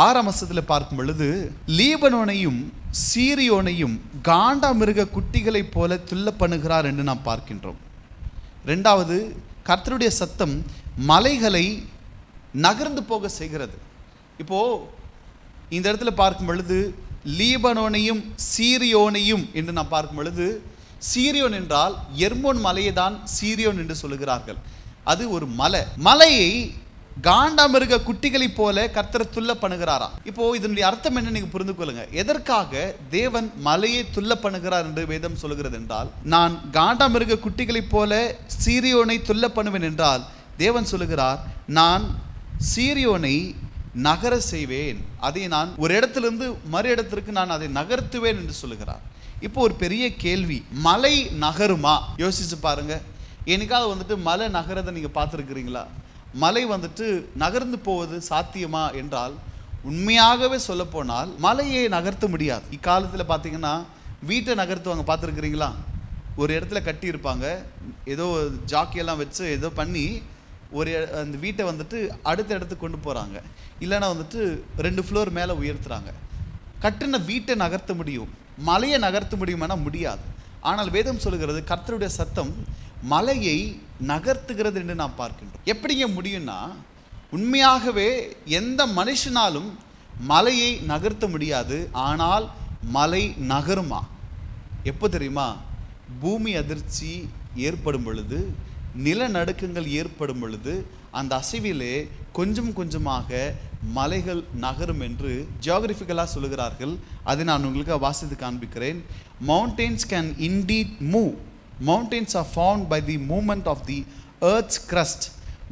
6ஆம் வசனத்தில் பார்க்கும் பொழுது லீபனோனையும் சீரியோனையும் காண்டாமிருக குட்டிகளைப் போல துள்ள பண்ணுகிறார் என்று நாம் பார்க்கின்றோம். ரெண்டாவது, கர்த்தருடைய சத்தம் மலைகளை நகர்ந்து போக செய்கிறது. இப்போ இந்த இடத்துல பார்க்கும் பொழுது லீபனோனையும் சீரியோனையும் என்று நாம் பார்க்கும் பொழுது, சீரியோன் என்றால் எர்மோன் மலையை தான் சீரியோன் என்று சொல்லுகிறார்கள். அது ஒரு மலையை காண்டாமிருக குட்டிகளை போல கர்த்தர் துள்ள பண்ணுகிறாரா. இப்போ இதனுடைய அர்த்தம் என்ன நீங்க புரிந்து கொள்ளுங்க. எதற்காக தேவன் மலையை துள்ள பண்ணுகிறார் என்று வேதம் சொல்லுகிறது என்றால், நான் காண்டாமிருக குட்டிகளை போல சீரியோனை துள்ள பண்ணுவேன் என்றால் தேவன் சொல்லுகிறார், நான் சீரியோனை நகர செய்வேன், அதை நான் ஒரு இடத்திலிருந்து மறு இடத்திற்கு நான் அதை நகர்த்துவேன் என்று சொல்லுகிறார். இப்போ ஒரு பெரிய கேள்வி, மலை நகருமா? யோசிச்சு பாருங்க. என்னைக்காவது மலை நகரதை நீங்க பார்த்துருக்கிறீங்களா? மலை நகர்ந்து போவது சாத்தியமா என்றால் உண்மையாகவே சொல்ல போனால் மலையை நகர்த்த முடியாது. இக்காலத்தில் பார்த்தீங்கன்னா வீட்டை நகர்த்துவாங்க, பார்த்துருக்கிறீங்களா? ஒரு இடத்துல கட்டி இருப்பாங்க, ஏதோ ஜாக்கியெல்லாம் வச்சு ஏதோ பண்ணி ஒரு அந்த வீட்டை அடுத்த இடத்துக்கு கொண்டு போகிறாங்க. இல்லைன்னா 2 ஃப்ளோர் மேலே உயர்த்துறாங்க. கட்டின வீட்டை நகர்த்த முடியும், மலையை நகர்த்த முடியுமானா முடியாது. ஆனால் வேதம் சொல்லுகிறது கர்த்தருடைய சத்தம் மலையை நகர்த்துகிறது என்று நாம் பார்க்கின்றோம். எப்படிங்க முடியும்னா, உண்மையாகவே எந்த மனுஷனாலும் மலையை நகர்த்த முடியாது. ஆனால் மலை நகருமா? எப்போ தெரியுமா? பூமி அதிர்ச்சி ஏற்படும் பொழுது, நிலநடுக்கங்கள் ஏற்படும் பொழுது அந்த அசைவிலே கொஞ்சம் கொஞ்சமாக மலைகள் நகரும் என்று ஜியோகிராஃபிக்கலாக சொல்லுகிறார்கள். அதை நான் உங்களுக்கு வாசித்து காண்பிக்கிறேன். Mountains can indeed move. Mountains are formed by the movement of the earth's crust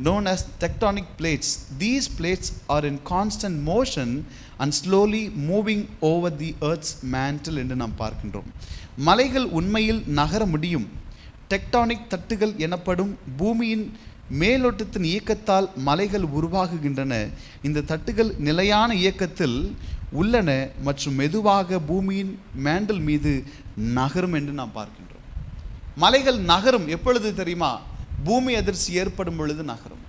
known as tectonic plates. These plates are in constant motion and slowly moving over the earth's mantle என்று நாம் பார்க்கின்றோம். மலைகள் உண்மையில் நகர முடியும். Tectonic தட்டுகள் எனப்படும் பூமியின் மேலோட்டத்தின் இயக்கத்தால் மலைகள் உருவாகுகின்றன. இந்த தட்டுகள் நிலையான இயக்கத்தில் உள்ளன மற்றும் மெதுவாக பூமியின் மேண்டல் மீது நகரும் என்று நாம் பார்க்கின்றோம். மலைகள் நகரும் எப்பொழுது தெரியுமா? பூமி அதிர்ச்சி ஏற்படும் பொழுது நகரும்.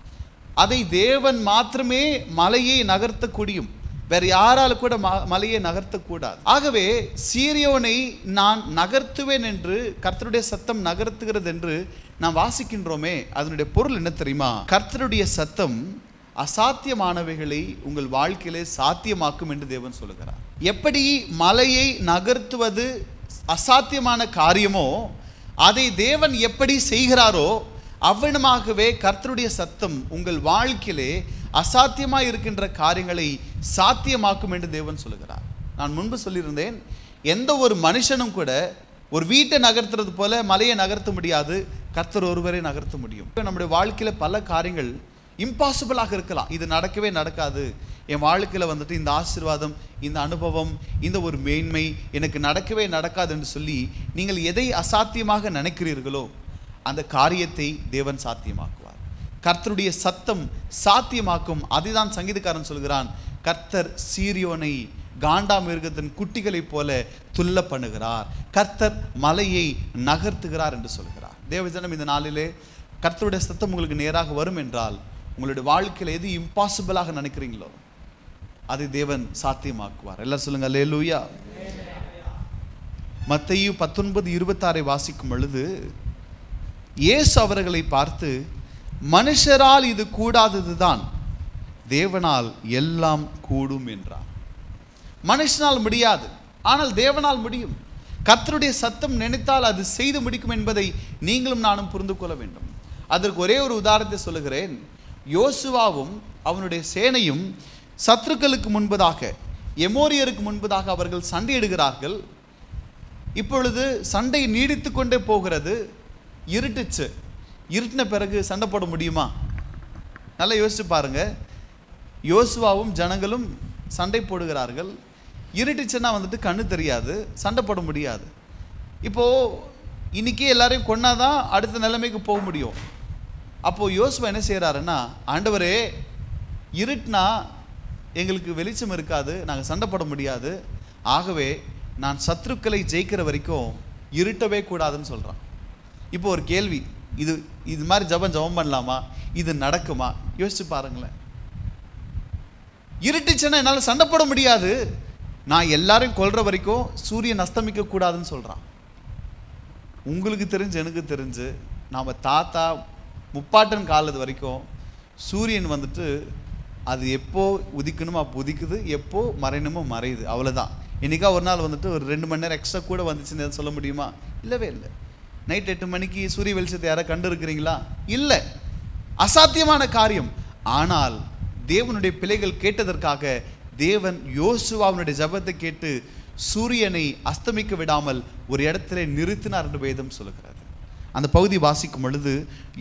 அதை தேவன் மாத்திரமே மலையை நகர்த்தக்கூடியும், வேற யாராலும் கூட மலையை நகர்த்தக்கூடாது. ஆகவே சீரியோனை நான் நகர்த்துவேன் என்று, கர்த்தருடைய சத்தம் நகர்த்துகிறது என்று நாம் வாசிக்கின்றோமே, அதனுடைய பொருள் என்ன தெரியுமா? கர்த்தருடைய சத்தம் அசாத்தியமானவைகளை உங்கள் வாழ்க்கையிலே சாத்தியமாக்கும் என்று தேவன் சொல்லுகிறார். எப்படி மலையை நகர்த்துவது அசாத்தியமான காரியமோ, அதை தேவன் எப்படி செய்கிறாரோ அவ்வளமாகவே கர்த்தருடைய சத்தம் உங்கள் வாழ்க்கையிலே அசாத்தியமாக இருக்கின்ற காரியங்களை சாத்தியமாக்கும் என்று தேவன் சொல்லுகிறார். நான் முன்பு சொல்லியிருந்தேன், எந்த ஒரு மனுஷனும் கூட ஒரு வீட்டை நகர்த்துறது போல மலையை நகர்த்த முடியாது, கர்த்தர் ஒருவரை நகர்த்த முடியும். நம்முடைய வாழ்க்கையில் பல காரியங்கள் இம்பாசிபிளாக இருக்கலாம். இது நடக்கவே நடக்காது, என் வாழ்க்கையில் வந்துட்டு இந்த ஆசீர்வாதம், இந்த அனுபவம், இந்த ஒரு மேன்மை எனக்கு நடக்கவே நடக்காது என்று சொல்லி நீங்கள் எதை அசாத்தியமாக நினைக்கிறீர்களோ அந்த காரியத்தை தேவன் சாத்தியமாக்குவார். கர்த்தருடைய சத்தம் சாத்தியமாக்கும். அதுதான் சங்கீதக்காரன் சொல்கிறான், கர்த்தர் சீரியோனை காண்டாமிருகத்தின் குட்டிகளைப் போல துள்ள பண்ணுகிறார், கர்த்தர் மலையை நகர்த்துகிறார் என்று சொல்கிறார். தேவஜனம், இந்த நாளிலே கர்த்தருடைய சத்தம் உங்களுக்கு நேராக வரும் என்றால் உங்களுடைய வாழ்க்கையில் எது இம்பாசிபிளாக நினைக்கிறீங்களோ அதை தேவன் சாத்தியமாக்குவார். எல்லாரும் சொல்லுங்க அல்லேலூயா. மத்தேயு 19:26 வாசிக்கும் பொழுது இயேசு அவர்களை பார்த்து, மனுஷரால் இது கூடாததுதான், தேவனால் எல்லாம் கூடும் என்றார். மனுஷனால் முடியாது, ஆனால் தேவனால் முடியும். கர்த்தருடைய சத்தம் நினைத்தால் அது செய்து முடிக்கும் என்பதை நீங்களும் நானும் புரிந்து கொள்ள வேண்டும். அதற்கு ஒரே ஒரு உதாரணத்தை சொல்லுகிறேன். யோசுவாவும் அவனுடைய சேனையும் சத்துருக்களுக்கு முன்பதாக, எமோரியருக்கு முன்பதாக அவர்கள் சண்டையிடுகிறார்கள். இப்பொழுது சண்டை நீடித்து கொண்டே போகிறது. இருட்டுச்சு. இருட்டின பிறகு சண்டை போட முடியுமா? நல்லா யோசிச்சு பாருங்க. யோசுவாவும் ஜனங்களும் சண்டை போடுகிறார்கள். இருட்டுச்சுன்னா வந்துட்டு கண்ணு தெரியாது, சண்டை போட முடியாது. இப்போது இன்றைக்கி எல்லாரையும் கொன்னாதான் அடுத்த நிலைமைக்கு போக முடியும். அப்போது யோசுவா என்ன செய்கிறாருன்னா, ஆண்டவரே, இருட்டுனா எங்களுக்கு வெளிச்சம் இருக்காது, நாங்கள் சண்டை போட முடியாது, ஆகவே நான் சத்துருக்களை ஜெயிக்கிற வரைக்கும் இருட்டவே கூடாதுன்னு சொல்கிறான். இப்போ ஒரு கேள்வி, இது மாதிரி ஜெபம் பண்ணலாமா? இது நடக்குமா? யோசிச்சு பாருங்களேன். இருட்டுச்சுன்னா என்னால் சண்டை போட முடியாது, நான் எல்லாரையும் கொல்ற வரைக்கும் சூரியன் அஸ்தமிக்க கூடாதுன்னு சொல்கிறான். உங்களுக்கு தெரிஞ்சு எனக்கு தெரிஞ்சு நாம் தாத்தா முப்பாட்டன் காலத்து வரைக்கும் சூரியன் வந்துட்டு அது எப்போ உதிக்கணுமோ அப்போ உதிக்குது, எப்போ மறையணுமோ மறையுது, அவ்வளோதான். இன்றைக்கா ஒரு நாள் வந்துட்டு ஒரு 2 மணி நேரம் எக்ஸ்ட்ரா கூட வந்துச்சுன்னு சொல்ல முடியுமா? இல்லவே இல்லை. நைட் 8 மணிக்கு சூரிய வெளிச்சத்தை யாரை கண்டு இருக்கிறீங்களா? இல்லை, அசாத்தியமான காரியம். ஆனால் தேவனுடைய பிள்ளைகள் கேட்டதற்காக தேவன் யோசுவாவினுடைய ஜெபத்தை கேட்டு சூரியனை அஸ்தமிக்க விடாமல் ஒரு இடத்துல நிறுத்தினார் என்று வேதம் சொல்லுகிறது. அந்த பகுதி வாசிக்கும் பொழுது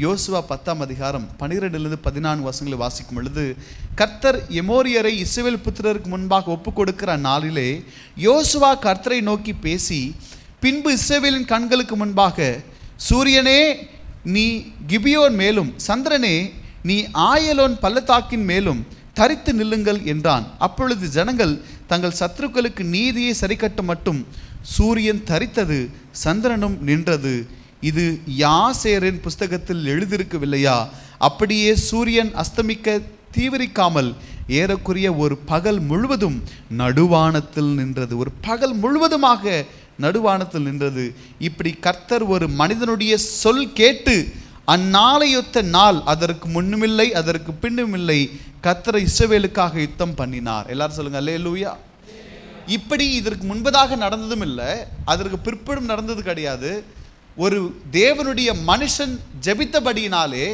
யோசுவா 10ஆம் அதிகாரம் 12-14 வசனங்களை வாசிக்கும் பொழுது, கர்த்தர் எமோரியரை இஸ்ரவேல் புத்திரருக்கு முன்பாக ஒப்பு கொடுக்கிற நாளிலே யோசுவா கர்த்தரை நோக்கி பேசி, பின்பு இஸ்ரவேலின் கண்களுக்கு முன்பாக, சூரியனே நீ கிபியோன் மேலும், சந்திரனே நீ ஆயலோன் பள்ளத்தாக்கின் மேலும் தரித்து நில்லுங்கள் என்றான். அப்பொழுது ஜனங்கள் தங்கள் சத்துருக்களுக்கு நீதியை சரிக்கட்ட மட்டும் சூரியன் தரித்தது, சந்திரனும் நின்றது. இது யாசேரின் புஸ்தகத்தில் எழுதியிருக்கவில்லையா? அப்படியே சூரியன் அஸ்தமிக்க தீவிரிக்காமல் ஏறக்குறைய ஒரு பகல் முழுவதும் நடுவானத்தில் நின்றது. ஒரு பகல் முழுவதுமாக நடுவானத்தில் நின்றது. இப்படி கர்த்தர் ஒரு மனிதனுடைய சொல் கேட்டு அந்நாளையொத்த நாள் அதற்கு முன்னுமில்லை அதற்கு பின்னுமில்லை கர்த்தர் இஸ்ரவேலுக்காக யுத்தம் பண்ணினார். எல்லாரும் சொல்லுங்க அல்லேலூயா. இப்படி இதற்கு முன்பதாக நடந்ததும் இல்லை, அதற்கு பிற்படும் நடந்தது கிடையாது. ஒரு தேவனுடைய மனுஷன் ஜெபித்தபடியினாலே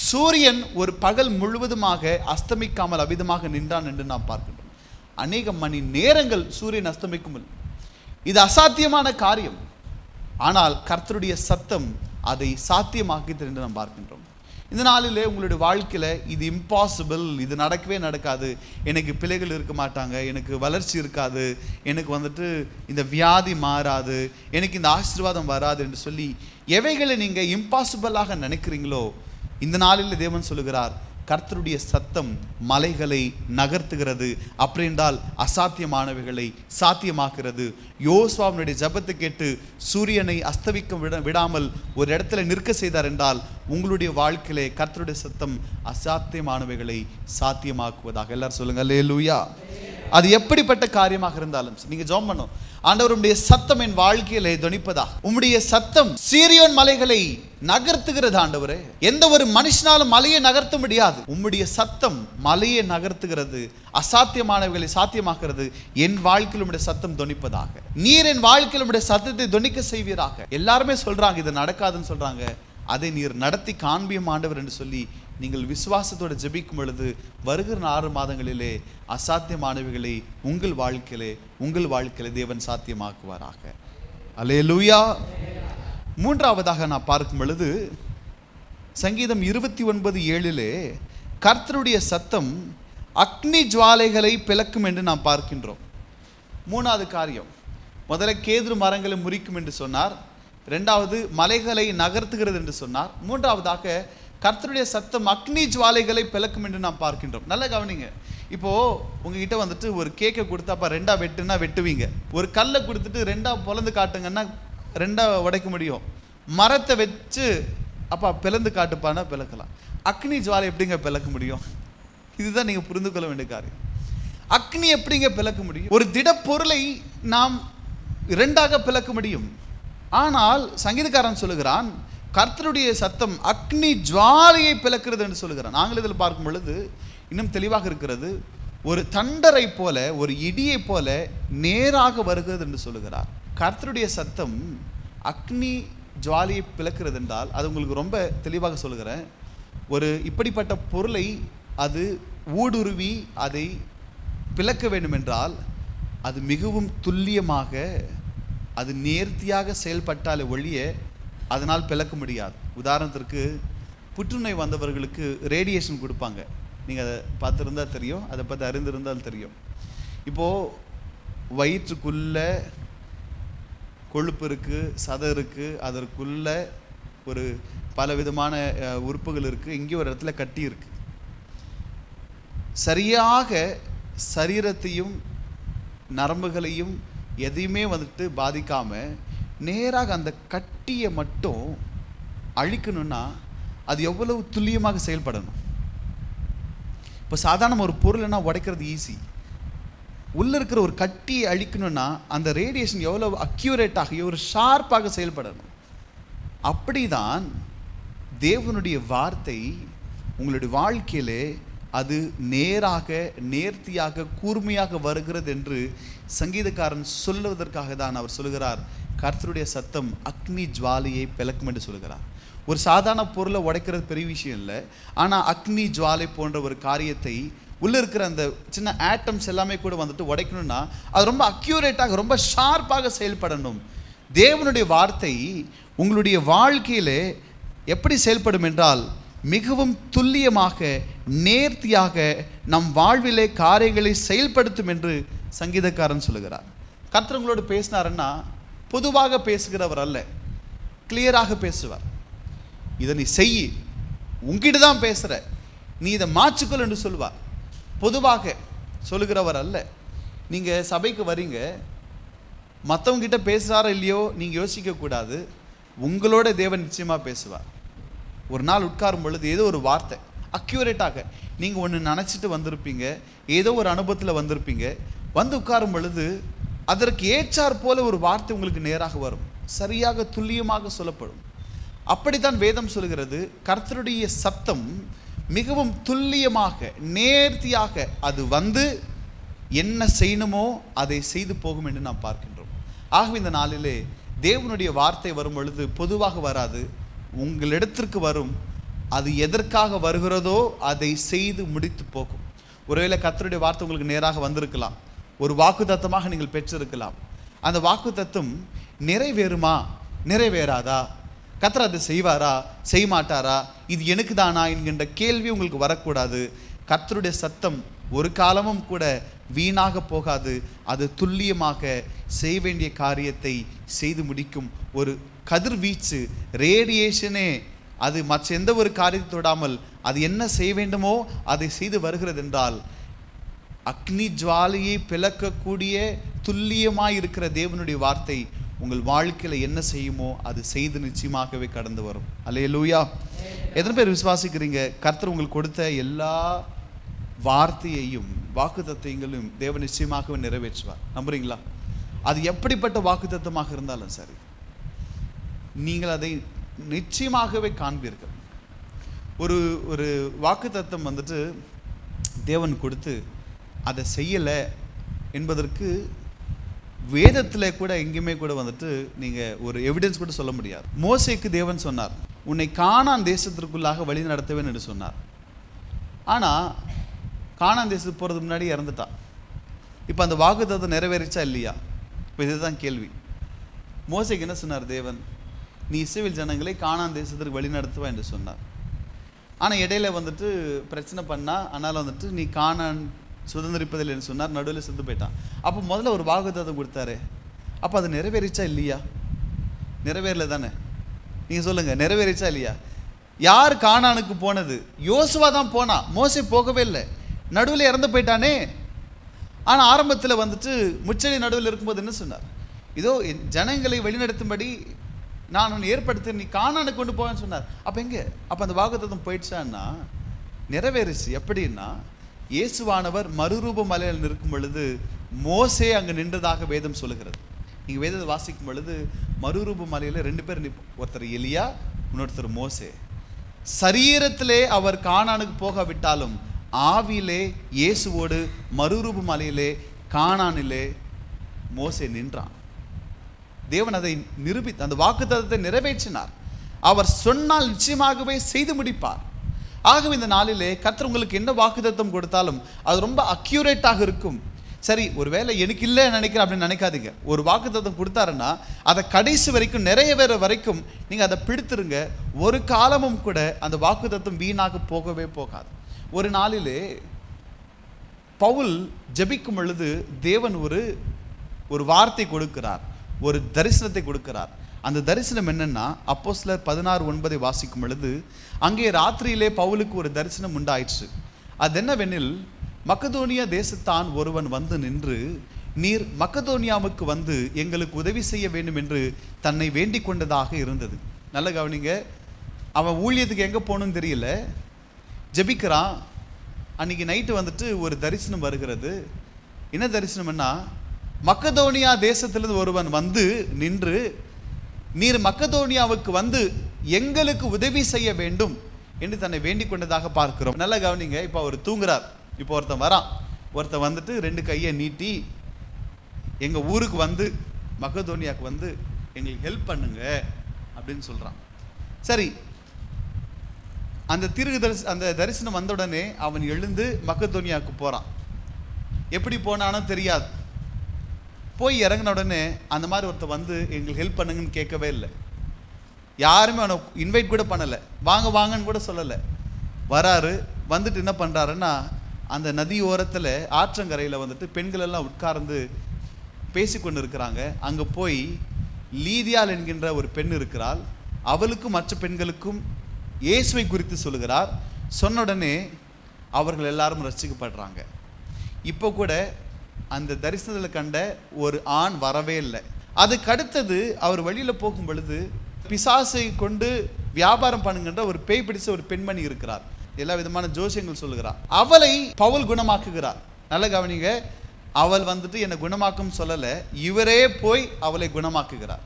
சூரியன் ஒரு பகல் முழுவதுமாக அஸ்தமிக்காமல் அவிதமாக நின்றான் என்று நாம் பார்க்கின்றோம். அநேக மணி நேரங்கள் சூரியன் அஸ்தமிக்கும். இது அசாத்தியமான காரியம். ஆனால் கர்த்தருடைய சத்தம் அதை சாத்தியமாக்கிது என்று நாம் பார்க்கின்றோம். இந்த நாளிலே உங்களுடைய வாழ்க்கையில் இது இம்பாசிபிள், இது நடக்கவே நடக்காது, எனக்கு பிள்ளைகள் இருக்க மாட்டாங்க, எனக்கு வளர்ச்சி இருக்காது, எனக்கு வந்துட்டு இந்த வியாதி மாறாது, எனக்கு இந்த ஆசீர்வாதம் வராது என்று சொல்லி எவைகளை நீங்கள் இம்பாசிபிளாக நினைக்கிறீங்களோ, இந்த நாளில் தேவன் சொல்லுகிறார், கர்த்தருடைய சத்தம் மலைகளை நகர்த்துகிறது. அப்படி என்றால் அசாத்தியமானவைகளை சாத்தியமாக்குறது. யோசுவாவினுடைய ஜெபத்தை கேட்டு சூரியனை அஸ்தமிக்க விடாமல் ஒரு இடத்துல நிற்க செய்தார் என்றால் உங்களுடைய வாழ்க்கையிலே கர்த்தருடைய சத்தம் அசாத்தியமானவைகளை சாத்தியமாக்குவதாக. எல்லாரும் சொல்லுங்க அல்லேலூயா. அது எப்படிப்பட்ட காரியமாக இருந்தாலும் நீங்கள் ஜெபம் பண்ணணும். ஆண்டவர் உம்முடைய சத்தம் என் வாழ்க்கையிலே தொனிப்பதா. உம்முடைய சத்தம் சீரியோன் மலைகளை நகர்த்துகிறது ஆண்டவரே. எந்த ஒரு மனுஷனாலும் மலையை நகர்த்த முடியாது. உம்முடைய சத்தம் மலையை நகர்த்துகிறது, அசாத்தியமானவைகளை சாத்தியமாக்குறது. என் வாழ்க்கையில் உம்முடைய சத்தம் தொனிப்பதாக. நீர் என் வாழ்க்கையில் உம்முடைய சத்தத்தை தொனிக்க செய்வீராக. எல்லாருமே சொல்றாங்க இது நடக்காதுன்னு சொல்றாங்க, அதை நீர் நடத்தி காண்பியும் ஆண்டவர் என்று சொல்லி நீங்கள் விசுவாசத்தோடு ஜெபிக்கும் பொழுது வருகிற 6 மாதங்களிலே அசாத்தியமானவைகளை உங்கள் வாழ்க்கையிலே தேவன் சாத்தியமாக்குவாராக. அல்லேலூயா. மூன்றாவதாக நான் பார்க்கும் பொழுது சங்கீதம் 29:7 கர்த்தருடைய சத்தம் அக்னி ஜுவாலைகளை பிளக்கும் என்று நாம் பார்க்கின்றோம். மூணாவது காரியம், முதல்ல கேதுரு மரங்களை முறிக்கும் என்று சொன்னார். இரண்டாவது மலைகளை நகர்த்துகிறது என்று சொன்னார். மூன்றாவதாக கர்த்தருடைய சத்தம் அக்னி ஜுவாலைகளை பிளக்கும் என்று நாம் பார்க்கின்றோம். நல்லா கவனிங்க. இப்போ உங்ககிட்ட வந்துட்டு ஒரு கேக்கை கொடுத்து அப்போ 2ஆ வெட்டுனா வெட்டுவீங்க. ஒரு கல்லை கொடுத்துட்டு 2ஆ பொலந்து காட்டுங்கன்னா 2ஆ உடைக்க முடியும். மரத்தை வச்சு அப்பா பிளந்து காட்டுப்பானா பிளக்கலாம். அக்னி ஜுவாலை எப்படிங்க பிளக்க முடியும்? இதுதான் நீங்க புரிந்து கொள்ள வேண்டிய காரியம். அக்னி எப்படிங்க பிளக்க முடியும்? ஒரு திடப்பொருளை நாம் 2ஆக பிளக்க முடியும். ஆனால் சங்கீதக்காரன் சொல்லுகிறான் கர்த்தருடைய சத்தம் அக்னி ஜுவாலையை பிளக்கிறது என்று சொல்லுகிறான். ஆங்கிலத்தில் பார்க்கும் பொழுது இன்னும் தெளிவாக இருக்கிறது. ஒரு தண்டரை போல, ஒரு இடியை போல நேராக வருகிறது என்று சொல்லுகிறார். கர்த்தருடைய சத்தம் அக்னி ஜுவாலையை பிளக்கிறது என்றால் அது உங்களுக்கு ரொம்ப தெளிவாக சொல்லுகிறேன். ஒரு இப்படிப்பட்ட பொருளை அது ஊடுருவி அதை பிளக்க வேண்டும் என்றால் அது மிகவும் துல்லியமாக, அது நேர்த்தியாக செயல்பட்டாலே ஒழிய அதனால் பிளக்க முடியாது. உதாரணத்திற்கு புற்றுநோய் வந்தவர்களுக்கு ரேடியேஷன் கொடுப்பாங்க. நீங்கள் அதை பார்த்துருந்தால் தெரியும், அதை பற்றி அறிந்திருந்தால் தெரியும். இப்போது வயிற்றுக்குள்ள கொழுப்பு இருக்குது, சதை இருக்குது, அதற்குள்ள ஒரு பலவிதமான உறுப்புகள் இருக்குது, இங்கே ஒரு இடத்துல கட்டி இருக்குது. சரியாக சரீரத்தையும் நரம்புகளையும் எதையுமே வந்துட்டு பாதிக்காமல் நேராக அந்த கட்டியை மட்டும் அழிக்கணும்னா அது எவ்வளவு துல்லியமாக செயல்படணும். இப்போ சாதாரண ஒரு பொருள்னா உடைக்கிறது ஈஸி. உள்ளே இருக்கிற ஒரு கட்டியை அழிக்கணும்னா அந்த ரேடியேஷன் எவ்வளவு அக்யூரேட்டாக, ஒரு ஷார்ப்பாக செயல்படணும். அப்படிதான் தேவனுடைய வார்த்தை உங்களுடைய வாழ்க்கையிலே அது நேராக, நேர்த்தியாக, கூர்மையாக வருகிறது என்று சங்கீதக்காரன் சொல்லுவதற்காக தான் அவர் சொல்லுகிறார் கர்த்தருடைய சத்தம் அக்னி ஜுவாலையை பிளக்கும் என்று சொல்லுகிறார். ஒரு சாதாரண பொருளை உடைக்கிறது பெரிய விஷயம் இல்லை. ஆனால் அக்னி ஜுவாலை போன்ற ஒரு காரியத்தை உள்ளே இருக்கிற அந்த சின்ன ஆட்டம்ஸ் எல்லாமே கூட வந்துட்டு உடைக்கணும்னா அது ரொம்ப அக்யூரேட்டாக, ரொம்ப ஷார்ப்பாக செயல்படணும். தேவனுடைய வார்த்தை உங்களுடைய வாழ்க்கையிலே எப்படி செயல்படும் என்றால் மிகவும் துல்லியமாக, நேர்த்தியாக நம் வாழ்விலே காரியங்களை செயல்படுத்தும் என்று சங்கீதக்காரன் சொல்லுகிறார். கர்த்தர் உங்களோடு பேசினாருன்னா பொதுவாக பேசுகிறவர் அல்ல, கிளியராக பேசுவார். இதை நீ செய், உங்ககிட்ட தான் பேசுகிற, நீ இதை மாற்றிக்கொள் என்று சொல்வார். பொதுவாக சொல்லுகிறவர் அல்ல. நீங்கள் சபைக்கு வரீங்க, மற்றவங்கிட்ட பேசுகிறாரோ இல்லையோ நீங்கள் யோசிக்கக்கூடாது. உங்களோட தேவன் நிச்சயமாக பேசுவார். ஒரு நாள் உட்காரும் பொழுது ஏதோ ஒரு வார்த்தை அக்யூரேட்டாக நீங்கள் ஒன்று நினச்சிட்டு வந்திருப்பீங்க, ஏதோ ஒரு அனுபவத்தில் வந்திருப்பீங்க. வந்து உட்காரும் பொழுது அதற்கு ஏற்றார் போல ஒரு வார்த்தை உங்களுக்கு நேராக வரும், சரியாக துல்லியமாக சொல்லப்படும். அப்படித்தான் வேதம் சொல்கிறது கர்த்தருடைய சத்தம் மிகவும் துல்லியமாக, நேர்த்தியாக அது வந்து என்ன செய்யணுமோ அதை செய்து போகும் என்று நாம் பார்க்கின்றோம். ஆகவே இந்த நாளிலே தேவனுடைய வார்த்தை வரும் பொழுது பொதுவாக வராது, உங்களிடத்திற்கு வரும். அது எதற்காக வருகிறதோ அதை செய்து முடித்து போகும். ஒருவேளை கர்த்தருடைய வார்த்தை உங்களுக்கு நேராக வந்திருக்கலாம், ஒரு வாக்குத்தத்தமாக நீங்கள் பெற்றிருக்கலாம். அந்த வாக்குத்தத்தம் நிறைவேறுமா, நிறைவேறாதா, கர்த்தர் அதை செய்வாரா, செய்ய மாட்டாரா, இது எனக்கு தானா என்கின்ற கேள்வி உங்களுக்கு வரக்கூடாது. கர்த்தருடைய சத்தம் ஒரு காலமும் கூட வீணாக போகாது. அது துல்லியமாக செய்ய வேண்டிய காரியத்தை செய்து முடிக்கும். ஒரு கதிர்வீச்சு, ரேடியேஷனே அது மற்ற எந்த ஒரு காரியத்தை தொடாமல் அது என்ன செய்ய வேண்டுமோ அதை செய்து வருகிறது என்றால் அக்னி ஜுவாலையை பிளக்கக்கூடிய துல்லியமாய் இருக்கிற தேவனுடைய வார்த்தை உங்கள் வாழ்க்கையில் என்ன செய்யுமோ அது செய்து நிச்சயமாகவே கடந்து வரும். அல்லேலூயா. எத்தனை பேர் விசுவாசிக்கிறீங்க கர்த்தர் உங்களுக்கு கொடுத்த எல்லா வார்த்தையையும் வாக்குத்தத்தங்களையும் தேவன் நிச்சயமாகவே நிறைவேற்றுவார்? நம்புறீங்களா? அது எப்படிப்பட்ட வாக்குத்தத்தமாக இருந்தாலும் சரி, நீங்கள் அதை நிச்சயமாகவே காண்பீர்கள். ஒரு ஒரு வாக்குத்தத்தம் வந்துட்டு தேவன் கொடுத்து அதை செய்யலை என்பதற்கு வேதத்தில் கூட எங்கேயுமே கூட வந்துட்டு நீங்கள் ஒரு எவிடன்ஸ் கூட சொல்ல முடியாது. மோசேக்கு தேவன் சொன்னார், உன்னை கானான் தேசத்திற்குள்ளாக வழி நடத்துவேன் என்று சொன்னார். ஆனால் கானான் தேசத்துக்கு போகிறதுக்கு முன்னாடி இறந்துட்டான். இப்போ அந்த வாக்குத்தத்தம் நிறைவேறிச்சா இல்லையா? இப்போ இதுதான் கேள்வி. மோசேக்கு என்ன சொன்னார் தேவன்? நீ இஸ்ரவேல் ஜனங்களை கானான் தேசத்திற்கு வழி நடத்துவா என்று சொன்னார். ஆனால் இடையில வந்துட்டு பிரச்சனை பண்ணா, அதனால் வந்துட்டு நீ கானான் சுதந்திரிப்பதில் என்று சொன்னார். நடுவில் செத்து போயிட்டான். அப்போ முதல்ல ஒரு வாக்குத்தத்தம் கொடுத்தாரு. அப்போ அது நிறைவேறிச்சா இல்லையா? நிறைவேறல தானே? நீங்கள் சொல்லுங்கள், நிறைவேறிச்சா இல்லையா? யார் கானானுக்கு போனது? யோசுவா தான் போனா, மோசே போகவே இல்லை. நடுவில் இறந்து போயிட்டானே. ஆனால் ஆரம்பத்தில் வந்துட்டு முச்செடி நடுவில் இருக்கும்போது என்ன சொன்னார்? இதோ ஜனங்களை வழிநடத்தும்படி நான் உன்னை ஏற்படுத்தி நீ கானானுக்கு கொண்டு போவேன்னு சொன்னார். அப்போ எங்கே? அப்போ அந்த வாக்குத்தத்தம் போயிடுச்சான்னா நிறைவேறிச்சு. எப்படின்னா, இயேசுவானவர் மறுரூப மலையில் நிற்கும் பொழுது மோசே அங்கே நின்றதாக வேதம் சொல்லுகிறது. நீங்கள் வேதத்தை வாசிக்கும் பொழுது மறுரூப மலையில் 2 பேர் நிற்போம். ஒருத்தர் எலியா, இன்னொருத்தர் மோசே. சரீரத்திலே அவர் கானானுக்கு போகாவிட்டாலும் ஆவியிலே இயேசுவோடு மறுரூப மலையிலே கானானிலே மோசே நின்றான். தேவன் அதை நிரூபித்து அந்த வாக்குத்தத்தத்தை நிறைவேற்றினார். அவர் சொன்னால் நிச்சயமாகவே செய்து முடிப்பார். ஆகவே இந்த நாளிலே கர்த்தர் உங்களுக்கு என்ன வாக்குத்தத்தம் கொடுத்தாலும் அது ரொம்ப அக்யூரேட்டாக இருக்கும். சரி, ஒருவேளை எனக்கு இல்லை நினைக்கிறேன் அப்படின்னு நினைக்காதீங்க. ஒரு வாக்குத்தத்தம் கொடுத்தாருன்னா அதை கடைசி வரைக்கும் நிறைவேற வரைக்கும் நீங்கள் அதை பிடித்துருங்க. ஒரு காலமும் கூட அந்த வாக்குத்தத்தம் வீணாக போகவே போகாது. ஒரு நாளிலே பவுல் ஜெபிக்கும் பொழுது தேவன் ஒரு வார்த்தை கொடுக்கிறார், ஒரு தரிசனத்தை கொடுக்கிறார். அந்த தரிசனம் என்னன்னா, அப்போஸ்தலர் 16:9 வாசிக்கும் பொழுது அங்கே ராத்திரியிலே பவுலுக்கு ஒரு தரிசனம் உண்டாயிற்று. அது என்னவெனில், மக்கதோனியா தேசத்தான் ஒருவன் வந்து நின்று, நீர் மக்கதோனியாவுக்கு வந்து எங்களுக்கு உதவி செய்ய வேண்டும் என்று தன்னை வேண்டிக் கொண்டதாக இருந்தது. நல்ல கவனிங்க, அவன் ஊழியத்துக்கு எங்கே போகணும்னு தெரியல, ஜெபிக்கிறான். அன்றைக்கி நைட்டு வந்துட்டு ஒரு தரிசனம் வருகிறது. என்ன தரிசனம்னா, மக்கதோனியா தேசத்திலிருந்து ஒருவன் வந்து நின்று, நீர் மக்கதோனியாவுக்கு வந்து எங்களுக்கு உதவி செய்ய வேண்டும் என்று தன்னை வேண்டிக் கொண்டதாக பார்க்கிறோம். நல்லா கவனிங்க, இப்போ அவர் தூங்குறார். இப்போ ஒருத்தன் வரான். ஒருத்தன் வந்துட்டு 2 கையை நீட்டி எங்கள் ஊருக்கு வந்து மக்கதோனியாவுக்கு வந்து எங்களுக்கு ஹெல்ப் பண்ணுங்க அப்படின்னு சொல்கிறான். சரி, அந்த தரிசனம் வந்த உடனே அவன் எழுந்து மக்கதோனியாவுக்கு போகிறான். எப்படி போனானோ தெரியாது. போய் இறங்கின உடனே அந்த மாதிரி ஒருத்தர் வந்து எங்களுக்கு ஹெல்ப் பண்ணுங்கன்னு கேட்கவே இல்லை. யாருமே அவனை இன்வைட் கூட பண்ணலை, வாங்க வாங்கன்னு கூட சொல்லலை. வராரு. வந்துட்டு என்ன பண்ணுறாருன்னா, அந்த நதி ஓரத்தில் ஆற்றங்கரையில் வந்துட்டு பெண்கள் எல்லாம் உட்கார்ந்து பேசி கொண்டு இருக்கிறாங்க. அங்கே போய் லீதியாள் என்கின்ற ஒரு பெண் இருக்கிறாள். அவளுக்கும் மற்ற பெண்களுக்கும் இயேசுவை குறித்து சொல்லுகிறார். சொன்ன உடனே அவர்கள் எல்லாரும் ரசிக்கப்படுறாங்க. இப்போ கூட அந்த தரிசனத்தில் கண்ட ஒரு ஆண் வரவே இல்லை. அதுக்கு அடுத்தது அவர் வழியில் போகும் பொழுது பிசாசை கொண்டு வியாபாரம் பண்ணுகின்ற ஒரு பேய் பிடிச்ச ஒரு பெண்மணி இருக்கிறார். எல்லா விதமான ஜோசியங்கள் சொல்லுகிறார். அவளை பவுல் குணமாக்குகிறார். நல்ல கவனிங்க, அவள் வந்துட்டு என்னை குணமாக்கும் சொல்லலை, இவரே போய் அவளை குணமாக்குகிறார்.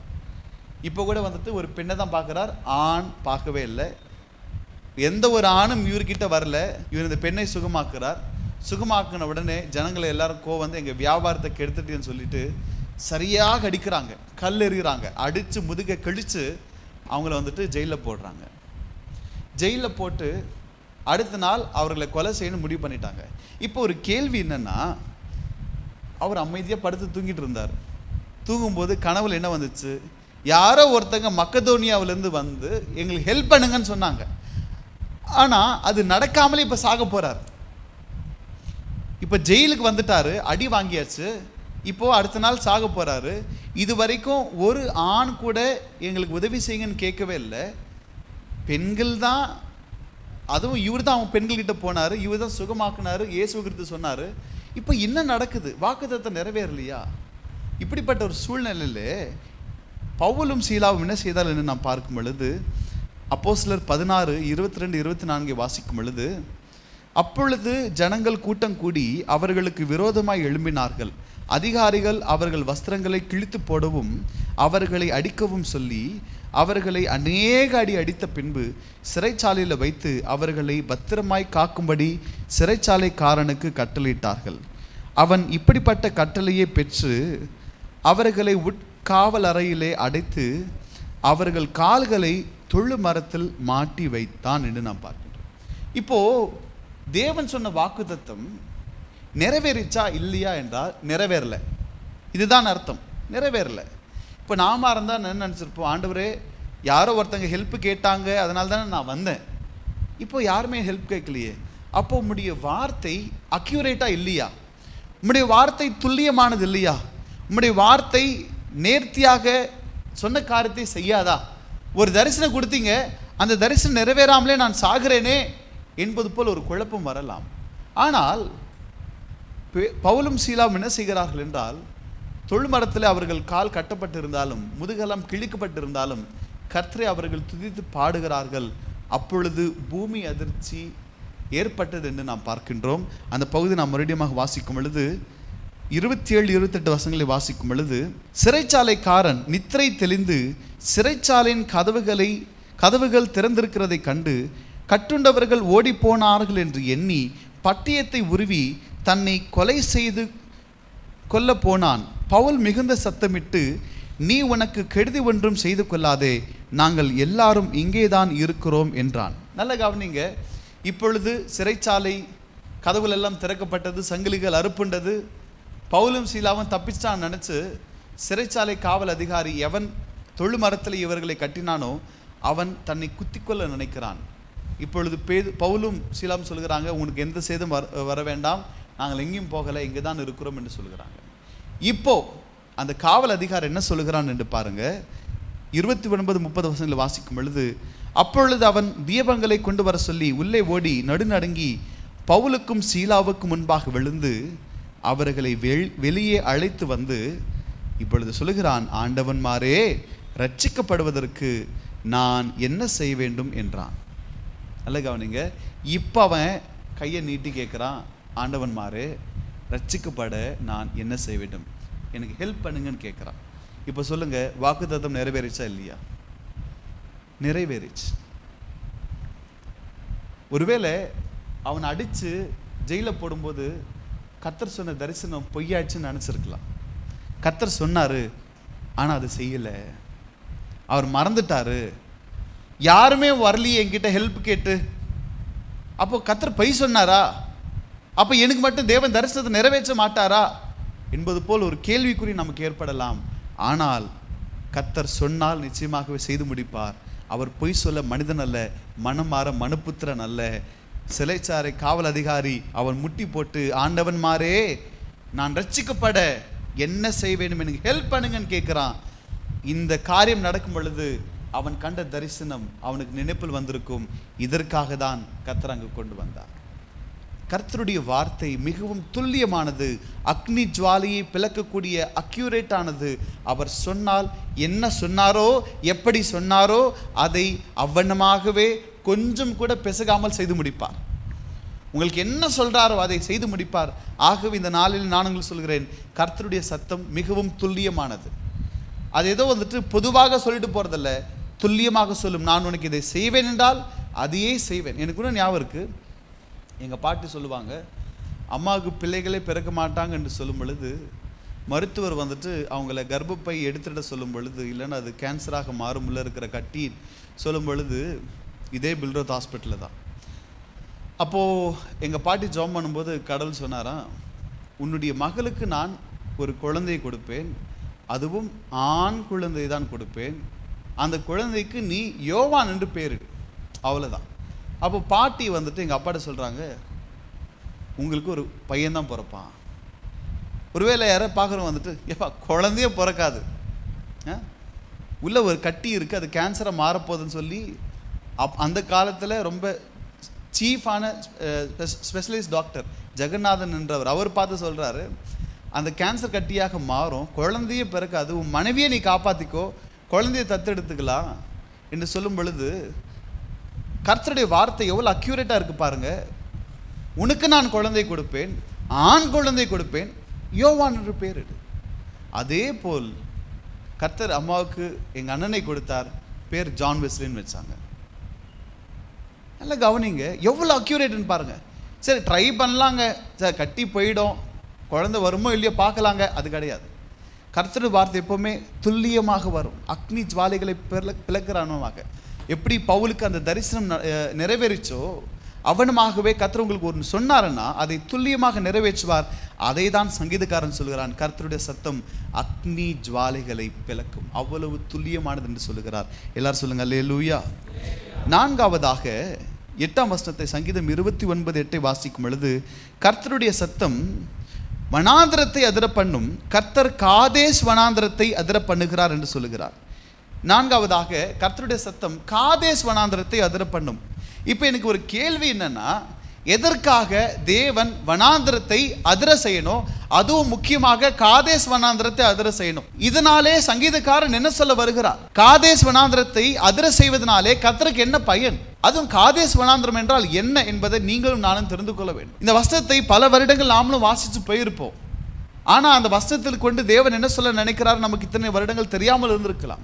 இப்போ கூட வந்துட்டு ஒரு பெண்ணை தான் பார்க்குறார், ஆண் பார்க்கவே இல்லை. எந்த ஒரு ஆணும் இவர்கிட்ட வரல. இவர் இந்த பெண்ணை சுகமாக்குறார். சுகமாக்கின உடனே ஜனங்களை எல்லாரும் வந்து எங்கள் வியாபாரத்தை கெடுத்துட்டேன்னு சொல்லிட்டு சரியாக அடிக்கிறாங்க, கல் எறிகிறாங்க. அடித்து முதுகை கழித்து அவங்கள வந்துட்டு ஜெயிலில் போடுறாங்க. ஜெயிலில் போட்டு அடுத்த நாள் அவர்களை கொலை செய்யணும்னு முடிவு பண்ணிட்டாங்க. இப்போ ஒரு கேள்வி என்னன்னா, அவர் அமைதியாக படுத்து தூங்கிட்டு இருந்தார். தூங்கும்போது கனவுல என்ன வந்துச்சு? யாரோ ஒருத்தங்க மக்கதோனியாவிலேருந்து வந்து எங்களுக்கு ஹெல்ப் பண்ணுங்கன்னு சொன்னாங்க. ஆனால் அது நடக்காமலே இப்போ சாக போகிறார். இப்போ ஜெயிலுக்கு வந்துட்டாரு, அடி வாங்கியாச்சு. இப்போது அடுத்த நாள் சாக போகிறாரு. இது வரைக்கும் ஒரு ஆண் கூட எங்களுக்கு உதவி செய்யுங்கன்னு கேட்கவே இல்லை. பெண்கள் தான், அதுவும் இவர் தான் அவங்க பெண்கள்கிட்ட போனார், இவர் தான் சுகமாக்குனாரு, இயேசு குறித்து சொன்னார். இப்போ என்ன நடக்குது? வாக்குத்தத்தம் நிறைவேறலையா? இப்படிப்பட்ட ஒரு சூழ்நிலையில் பவுலும் சீலாவும் என்ன செய்தால் என்று நாம் பார்க்கும் பொழுது, அப்போஸ்தலர் 16:22-24 வாசிக்கும் பொழுது, அப்பொழுது ஜனங்கள் கூட்டம் கூடி அவர்களுக்கு விரோதமாய் எழும்பினார்கள். அதிகாரிகள் அவர்கள் வஸ்திரங்களை கிழித்து போடவும் அவர்களை அடிக்கவும் சொல்லி அவர்களை அநேக அடி அடித்த பின்பு சிறைச்சாலையில் வைத்து அவர்களை பத்திரமாய் காக்கும்படி சிறைச்சாலைக்காரனுக்கு கட்டளையிட்டார்கள். அவன் இப்படிப்பட்ட கட்டளையை பெற்று அவர்களை உட்காவல் அறையிலே அடைத்து அவர்கள் கால்களை தொழு மரத்தில் மாட்டி வைத்தான் என்று நாம் பார்க்கின்றோம். இப்போ தேவன் சொன்ன வாக்குத்தத்தம் நிறைவேறிச்சா இல்லையா என்றால் நிறைவேறல. இதுதான் அர்த்தம், நிறைவேறல. இப்போ நாம இருந்தால் என்ன நினச்சிருப்போம், ஆண்டவரே யாரோ ஒருத்தங்க ஹெல்ப் கேட்டாங்க அதனால தானே நான் வந்தேன், இப்போ யாருமே ஹெல்ப் கேட்கலையே, அப்போ உம்முடைய வார்த்தை அக்யூரேட்டாக இல்லையா, உம்முடைய வார்த்தை துல்லியமானது இல்லையா, உம்முடைய வார்த்தை நேர்த்தியாக சொன்ன காரியத்தை செய்யாதா, ஒரு தரிசனம் கொடுத்தீங்க அந்த தரிசனம் நிறைவேறாமலே நான் சாகிறேனே என்பது போல் ஒரு குழப்பம் வரலாம். ஆனால் பவுலும் சீலாவும் என்ன செய்கிறார்கள் என்றால், தொழுமரத்தில் அவர்கள் கால் கட்டப்பட்டிருந்தாலும் முதுகெல்லாம் கிழிக்கப்பட்டிருந்தாலும் கர்த்தரை அவர்கள் துதித்து பாடுகிறார்கள். அப்பொழுது பூமி அதிர்ச்சி ஏற்பட்டது என்று நாம் பார்க்கின்றோம். அந்த பகுதி நாம் மறுபடியும் வாசிக்கும் பொழுது 27-28 வசனங்களை வாசிக்கும் பொழுது, சிறைச்சாலைக்காரன் நித்திரை தெளிந்து சிறைச்சாலையின் கதவுகள் திறந்திருக்கிறதை கண்டு கட்டுண்டவர்கள் ஓடி போனார்கள் என்று எண்ணி பட்டியத்தை உருவி தன்னை கொலை செய்து கொல்ல போனான். பவுல் மிகுந்த சத்தமிட்டு, நீ உனக்கு கெடுதி ஒன்றும் செய்து கொள்ளாதே, நாங்கள் எல்லாரும் இங்கேதான் இருக்கிறோம் என்றான். நல்ல கவனிங்க, இப்பொழுது சிறைச்சாலை கதவுகள் எல்லாம் திறக்கப்பட்டது, சங்கிலிகள் அறுப்புண்டது, பவுலும் சீலாவும் தப்பிச்சான்னு நினச்சி சிறைச்சாலை காவல் அதிகாரி எவன் தொழு மரத்தில் இவர்களை கட்டினானோ அவன் தன்னை குத்திக்கொள்ள நினைக்கிறான். இப்பொழுது பவுலும் சீலாவும் சொல்கிறாங்க, உனக்கு எந்த சேதம் வர வேண்டாம், நாங்கள் எங்கேயும் போகலை, இங்கே தான் இருக்கிறோம் என்று சொல்கிறாங்க. இப்போ அந்த காவல் அதிகாரி என்ன சொல்கிறான் என்று பாருங்க. 29-30 வசனங்களை வாசிக்கும் பொழுது, அப்பொழுது அவன் தீபங்களை கொண்டு வர சொல்லி உள்ளே ஓடி நடுநடுங்கி பவுலுக்கும் சீலாவுக்கும் முன்பாக விழுந்து அவர்களை வெளியே அழைத்து வந்து இப்பொழுது சொல்லுகிறான், ஆண்டவன்மாரே, ரட்சிக்கப்படுவதற்கு நான் என்ன செய்ய வேண்டும் என்றான். நல்ல கவனிங்க, இப்போ அவன் கையை நீட்டி கேட்குறான், ஆண்டவன்மாரே, ரட்சிக்கப்பட நான் என்ன செய்ய வேண்டும், எனக்கு ஹெல்ப் பண்ணுங்கன்னு கேட்குறான். இப்போ சொல்லுங்க, வாக்குத்தத்தம் நிறைவேறிச்சா இல்லையா? நிறைவேறிச்சு. ஒருவேளை அவனை அடித்து ஜெயிலில் போடும்போது கர்த்தர் சொன்ன தரிசனம் பொய்யாச்சுன்னு நினச்சிருக்கலாம். கர்த்தர் சொன்னார், ஆனால் அது செய்யலை, அவர் மறந்துட்டாரு, யாருமே வரலையே என்கிட்ட ஹெல்ப் கேட்டு, அப்போ கர்த்தர் பொய் சொன்னாரா, அப்போ எனக்கு மட்டும் தேவன் தரிசனத்தை நிறைவேற்ற மாட்டாரா என்பது போல் ஒரு கேள்விக்குறி நமக்கு ஏற்படலாம். ஆனால் கர்த்தர் சொன்னால் நிச்சயமாகவே செய்து முடிப்பார். அவர் பொய் சொல்ல மனிதன் அல்ல, மனம் மாற மனுப்புத்திரன் அல்ல. சிறைச்சாலை காவல் அதிகாரி அவன் முட்டி போட்டு, ஆண்டவன்மாரே, நான் ரட்சிக்கப்பட என்ன செய்ய வேண்டும், எனக்கு ஹெல்ப் பண்ணுங்கன்னு கேட்குறான். இந்த காரியம் நடக்கும் பொழுது அவன் கண்ட தரிசனம் அவனுக்கு நினைப்பில் வந்திருக்கும். இதற்காக தான் கர்த்தர் அங்கு கொண்டு வந்தார். கர்த்தருடைய வார்த்தை மிகவும் துல்லியமானது, அக்னி ஜுவாலையை பிளக்கக்கூடிய அக்யூரேட்டானது. அவர் சொன்னால் என்ன சொன்னாரோ, எப்படி சொன்னாரோ அதை அவ்வண்ணமாகவே கொஞ்சம் கூட பிசகாமல் செய்து முடிப்பார். உங்களுக்கு என்ன சொல்றாரோ அதை செய்து முடிப்பார். ஆகவே இந்த நாளில் நான் உங்களுக்கு சொல்கிறேன், கர்த்தருடைய சத்தம் மிகவும் துல்லியமானது. அது ஏதோ பொதுவாக சொல்லிட்டு போறதில்ல, துல்லியமாக சொல்லும். நான் உனக்கு இதை செய்வேன் என்றால் அதையே செய்வேன். எனக்கு கூட ஞாபகம் இருக்கு, எங்கள் பாட்டி சொல்லுவாங்க, அம்மாவுக்கு பிள்ளைகளே பிறக்க மாட்டாங்க என்று சொல்லும் பொழுது மருத்துவர் அவங்கள கர்ப்பப்பை எடுத்துட சொல்லும் பொழுது, இல்லைன்னா அது கேன்சராக மாறும் உள்ள இருக்கிற கட்டி சொல்லும் பொழுது, இதே பில்ரோத் ஹாஸ்பிட்டலில் தான். அப்போது எங்கள் பாட்டி ஜெபம் பண்ணும்போது கடவுள் சொன்னாராம், உன்னுடைய மகளுக்கு நான் ஒரு குழந்தையை கொடுப்பேன், அதுவும் ஆண் குழந்தை தான் கொடுப்பேன், அந்த குழந்தைக்கு நீ யோவான் என்று பேரிடு, அவ்வளோதான். அப்போ பாட்டி எங்கள் அப்பாட்ட சொல்கிறாங்க, உங்களுக்கு ஒரு பையன்தான் பிறப்பான். ஒருவேளை யாரை பார்க்குறோம் எப்பா குழந்தையே பிறக்காது, உள்ள ஒரு கட்டி இருக்குது, அது கேன்சரை மாறப்போகுதுன்னு சொல்லி அந்த காலத்தில் ரொம்ப சீஃபான ஸ்பெஷலிஸ்ட் டாக்டர் ஜெகநாதன் என்றவர், அவர் பார்த்து சொல்கிறாரு, அந்த கேன்சர் கட்டியாக மாறும், குழந்தையே பிறக்காது, உன் மனைவியை நீ காப்பாற்றிக்கோ, குழந்தையை தத்தெடுத்துக்கலாம் என்று சொல்லும் பொழுது கர்த்தருடைய வார்த்தை எவ்வளோ அக்யூரேட்டாக இருக்குது பாருங்கள். உனக்கு நான் குழந்தை கொடுப்பேன், ஆண் குழந்தை கொடுப்பேன், யோவான் என்று பேரிடு. அதே போல் கர்த்தர் அம்மாவுக்கு எங்கள் அண்ணனை கொடுத்தார், பேர் ஜான் வெஸ்லின்னு வச்சாங்க. நல்லா கவனிங்க, எவ்வளோ அக்யூரேட்னு பாருங்க. சரி ட்ரை பண்ணலாங்க, சார் கட்டி போயிடும், குழந்தை வருமோ இல்லையோ பார்க்கலாங்க, அது கிடையாது. கர்த்தருடைய வார்த்தை எப்போவுமே துல்லியமாக வரும். அக்னி ஜுவாலைகளை பிளக்கிறானமாக. எப்படி பவுலுக்கு அந்த தரிசனம் நிறைவேறிச்சோ அவனுமாகவே கர்த்தர் உங்களுக்கு ஒன்று சொன்னாருன்னா அதை துல்லியமாக நிறைவேற்றுவார். அதை தான் சங்கீதக்காரன் சொல்கிறான், கர்த்தருடைய சத்தம் அக்னி ஜுவாலைகளை பிளக்கும், அவ்வளவு துல்லியமானது என்று சொல்லுகிறார். எல்லாரும் சொல்லுங்க அல்லேலூயா. நான்காவதாக 8ஆம் வசனத்தை சங்கீதம் 29:8 வாசிக்கும் பொழுது, கர்த்தருடைய சத்தம் வனாந்திரத்தை அதிர பண்ணும், கர்த்தர் காதேஸ் வனாந்திரத்தை அதிர பண்ணுகிறார் என்று சொல்லுகிறார். நான்காவதாக கர்த்தருடைய சத்தம் காதேஸ் வனாந்திரத்தை அதிர பண்ணும். இப்போ எனக்கு ஒரு கேள்வி என்னன்னா, எதற்காக தேவன் வனாந்திரத்தை அதிர செய்யணும், அதுவும் முக்கியமாக காதேஸ் வனாந்திரத்தை அதிர செய்யணும்? இதனாலே சங்கீதக்காரன் என்ன சொல்ல வருகிறார்? காதேஸ் வனாந்திரத்தை அதிர செய்வதனாலே கர்த்தருக்கு என்ன பயன்? அதுவும் காதேஸ் வனாந்திரம் என்றால் என்ன என்பதை நீங்களும் நானும் தெரிந்து கொள்ள வேண்டும். இந்த வசனத்தை பல வருடங்கள் நாமளும் வாசித்து போயிருப்போம். ஆனால் அந்த வசனத்தில் கொண்டு தேவன் என்ன சொல்ல நினைக்கிறார் நமக்கு இத்தனை வருடங்கள் தெரியாமல் இருந்திருக்கலாம்.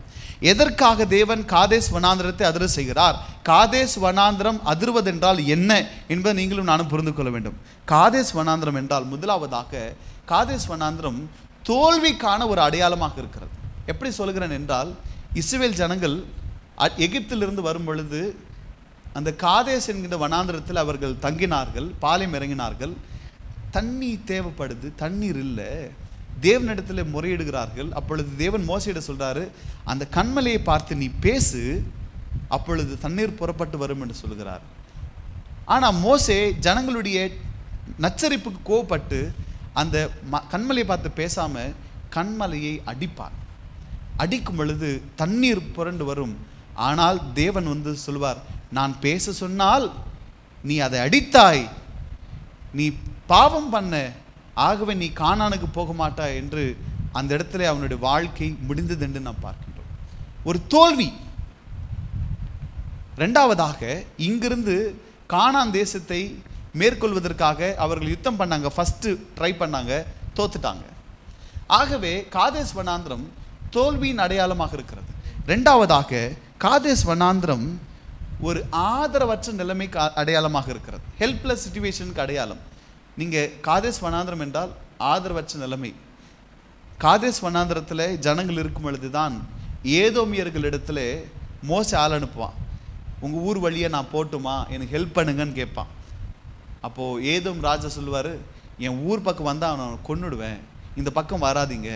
எதற்காக தேவன் காதேஸ் வனாந்திரத்தை அதிர செய்கிறார்? காதேஸ் வனாந்திரம் அதிர்வதென்றால் என்ன என்பதை நீங்களும் நானும் புரிந்து கொள்ள வேண்டும். காதேஸ் வனாந்திரம் என்றால் முதலாவதாக காதேஸ் வனாந்திரம் தோல்விக்கான ஒரு அடையாளமாக இருக்கிறது. எப்படி சொல்கிறேன் என்றால், இஸ்ரவேல் ஜனங்கள் எகிப்திலிருந்து வரும் பொழுது அந்த காதேஸ் என்கிற வனாந்திரத்தில் அவர்கள் தங்கினார்கள், பாளையம் இறங்கினார்கள். தண்ணீர் தேவைப்படுது, தண்ணீர் இல்லை, தேவனிடத்தில் முறையிடுகிறார்கள். அப்பொழுது தேவன் மோசேயிடம் சொல்றாரு, அந்த கன்மலையை பார்த்து நீ பேசு, அப்பொழுது தண்ணீர் புறப்பட்டு வரும் என்று சொல்கிறார். ஆனால் மோசே ஜனங்களுடைய நச்சரிப்புக்கு கோவப்பட்டு அந்த கன்மலையை பார்த்து பேசாம கன்மலையை அடிப்பார். அடிக்கும் பொழுது தண்ணீர் புரண்டு வரும். ஆனால் தேவன் வந்து சொல்வார், நான் பேச சொன்னால் நீ அதை அடித்தாய், நீ பாவம் பண்ண, ஆகவே நீ கானானுக்கு போக மாட்டாய் என்று அந்த இடத்துல அவனுடைய வாழ்க்கை முடிந்தது என்று நாம் பார்க்கின்றோம். ஒரு தோல்வி. இரண்டாவதாக இங்கிருந்து கானான் தேசத்தை மேற்கொள்வதற்காக அவர்கள் யுத்தம் பண்ணாங்க. ஃபர்ஸ்ட் ட்ரை பண்ணாங்க, தோத்துட்டாங்க. ஆகவே காதேஸ் வனாந்திரம் தோல்வியின் அடையாளமாக இருக்கிறது. இரண்டாவதாக காதேஸ் வனாந்திரம் ஒரு ஆதரவற்ற நிலைமைக்கு அடையாளமாக இருக்கிறது. ஹெல்ப்லெஸ் சிச்சுவேஷனுக்கு அடையாளம். நீங்கள் காதேஸ் வனாந்திரம் என்றால் ஆதரவற்ற நிலைமை. காதேஸ் வனாந்திரத்தில் ஜனங்கள் இருக்கும் பொழுது தான் ஏதோமியர்களிடத்துல மோசே ஆள் அனுப்புவான். உங்கள் ஊர் வழியை நான் போட்டுமா, எனக்கு ஹெல்ப் பண்ணுங்கன்னு கேட்பான். அப்போது ஏதோம் ராஜா சொல்லுவார், என் ஊர் பக்கம் வந்தால் நான் கொன்னுடுவேன், இந்த பக்கம் வராதிங்க,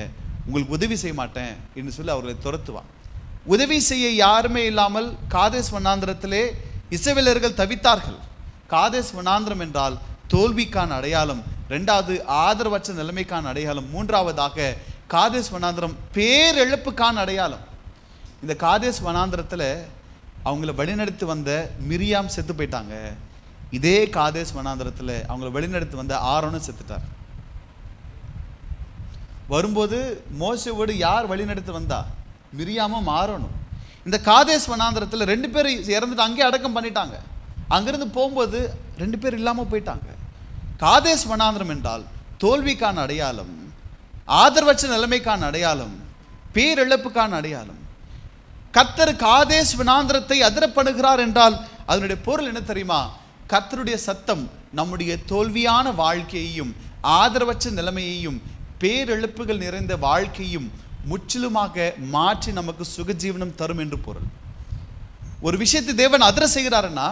உங்களுக்கு உதவி செய்ய மாட்டேன் என்று சொல்லி அவர்களை துரத்துவான். உதவி செய்ய யாருமே இல்லாமல் காதேஸ் வனாந்திரத்திலே இஸ்ரவேலர்கள் தவித்தார்கள். காதேஸ் வனாந்திரம் என்றால் தோல்விக்கான அடையாளம். இரண்டாவது ஆதரவற்ற நிலைமைக்கான அடையாளம். மூன்றாவதாக காதேஸ் வனாந்திரம் பேரெழுப்புக்கான அடையாளம். இந்த காதேஸ் வனாந்திரத்தில் அவங்கள வழிநடத்தி வந்த மிரியாம் செத்து போயிட்டாங்க. இதே காதேஸ் வனாந்திரத்தில் அவங்கள வழிநடத்தி வந்த ஆரோனும் செத்துட்டார். வரும்போது மோசேவோடு யார் வழிநடத்தி வந்தா? மிரியாமும் ஆரோனும். இந்த காதேஸ் வனாந்திரத்தில் 2 பேர் இறந்துட்டு அங்கேயே அடக்கம் பண்ணிட்டாங்க. அங்கிருந்து போகும்போது 2 பேர் இல்லாமல் போயிட்டாங்க. காதேஸ் வனாந்திரம் என்றால் தோல்விக்கான அடையாளம், ஆதரவற்ற நிலைமைக்கான அடையாளம், பேரிழப்புக்கான அடையாளம். கர்த்தர் காதேஸ் வனாந்திரத்தை அதிரப்படுகிறார் என்றால் அதனுடைய பொருள் என்ன தெரியுமா? கர்த்தருடைய சத்தம் நம்முடைய தோல்வியான வாழ்க்கையையும் ஆதரவற்ற நிலைமையையும் பேரெழுப்புகள் நிறைந்த வாழ்க்கையும் முற்றிலுமாக மாற்றி நமக்கு சுகஜீவனம் தரும் என்று பொருள். ஒரு விஷயத்தை தேவன் அதிர செய்கிறாருன்னா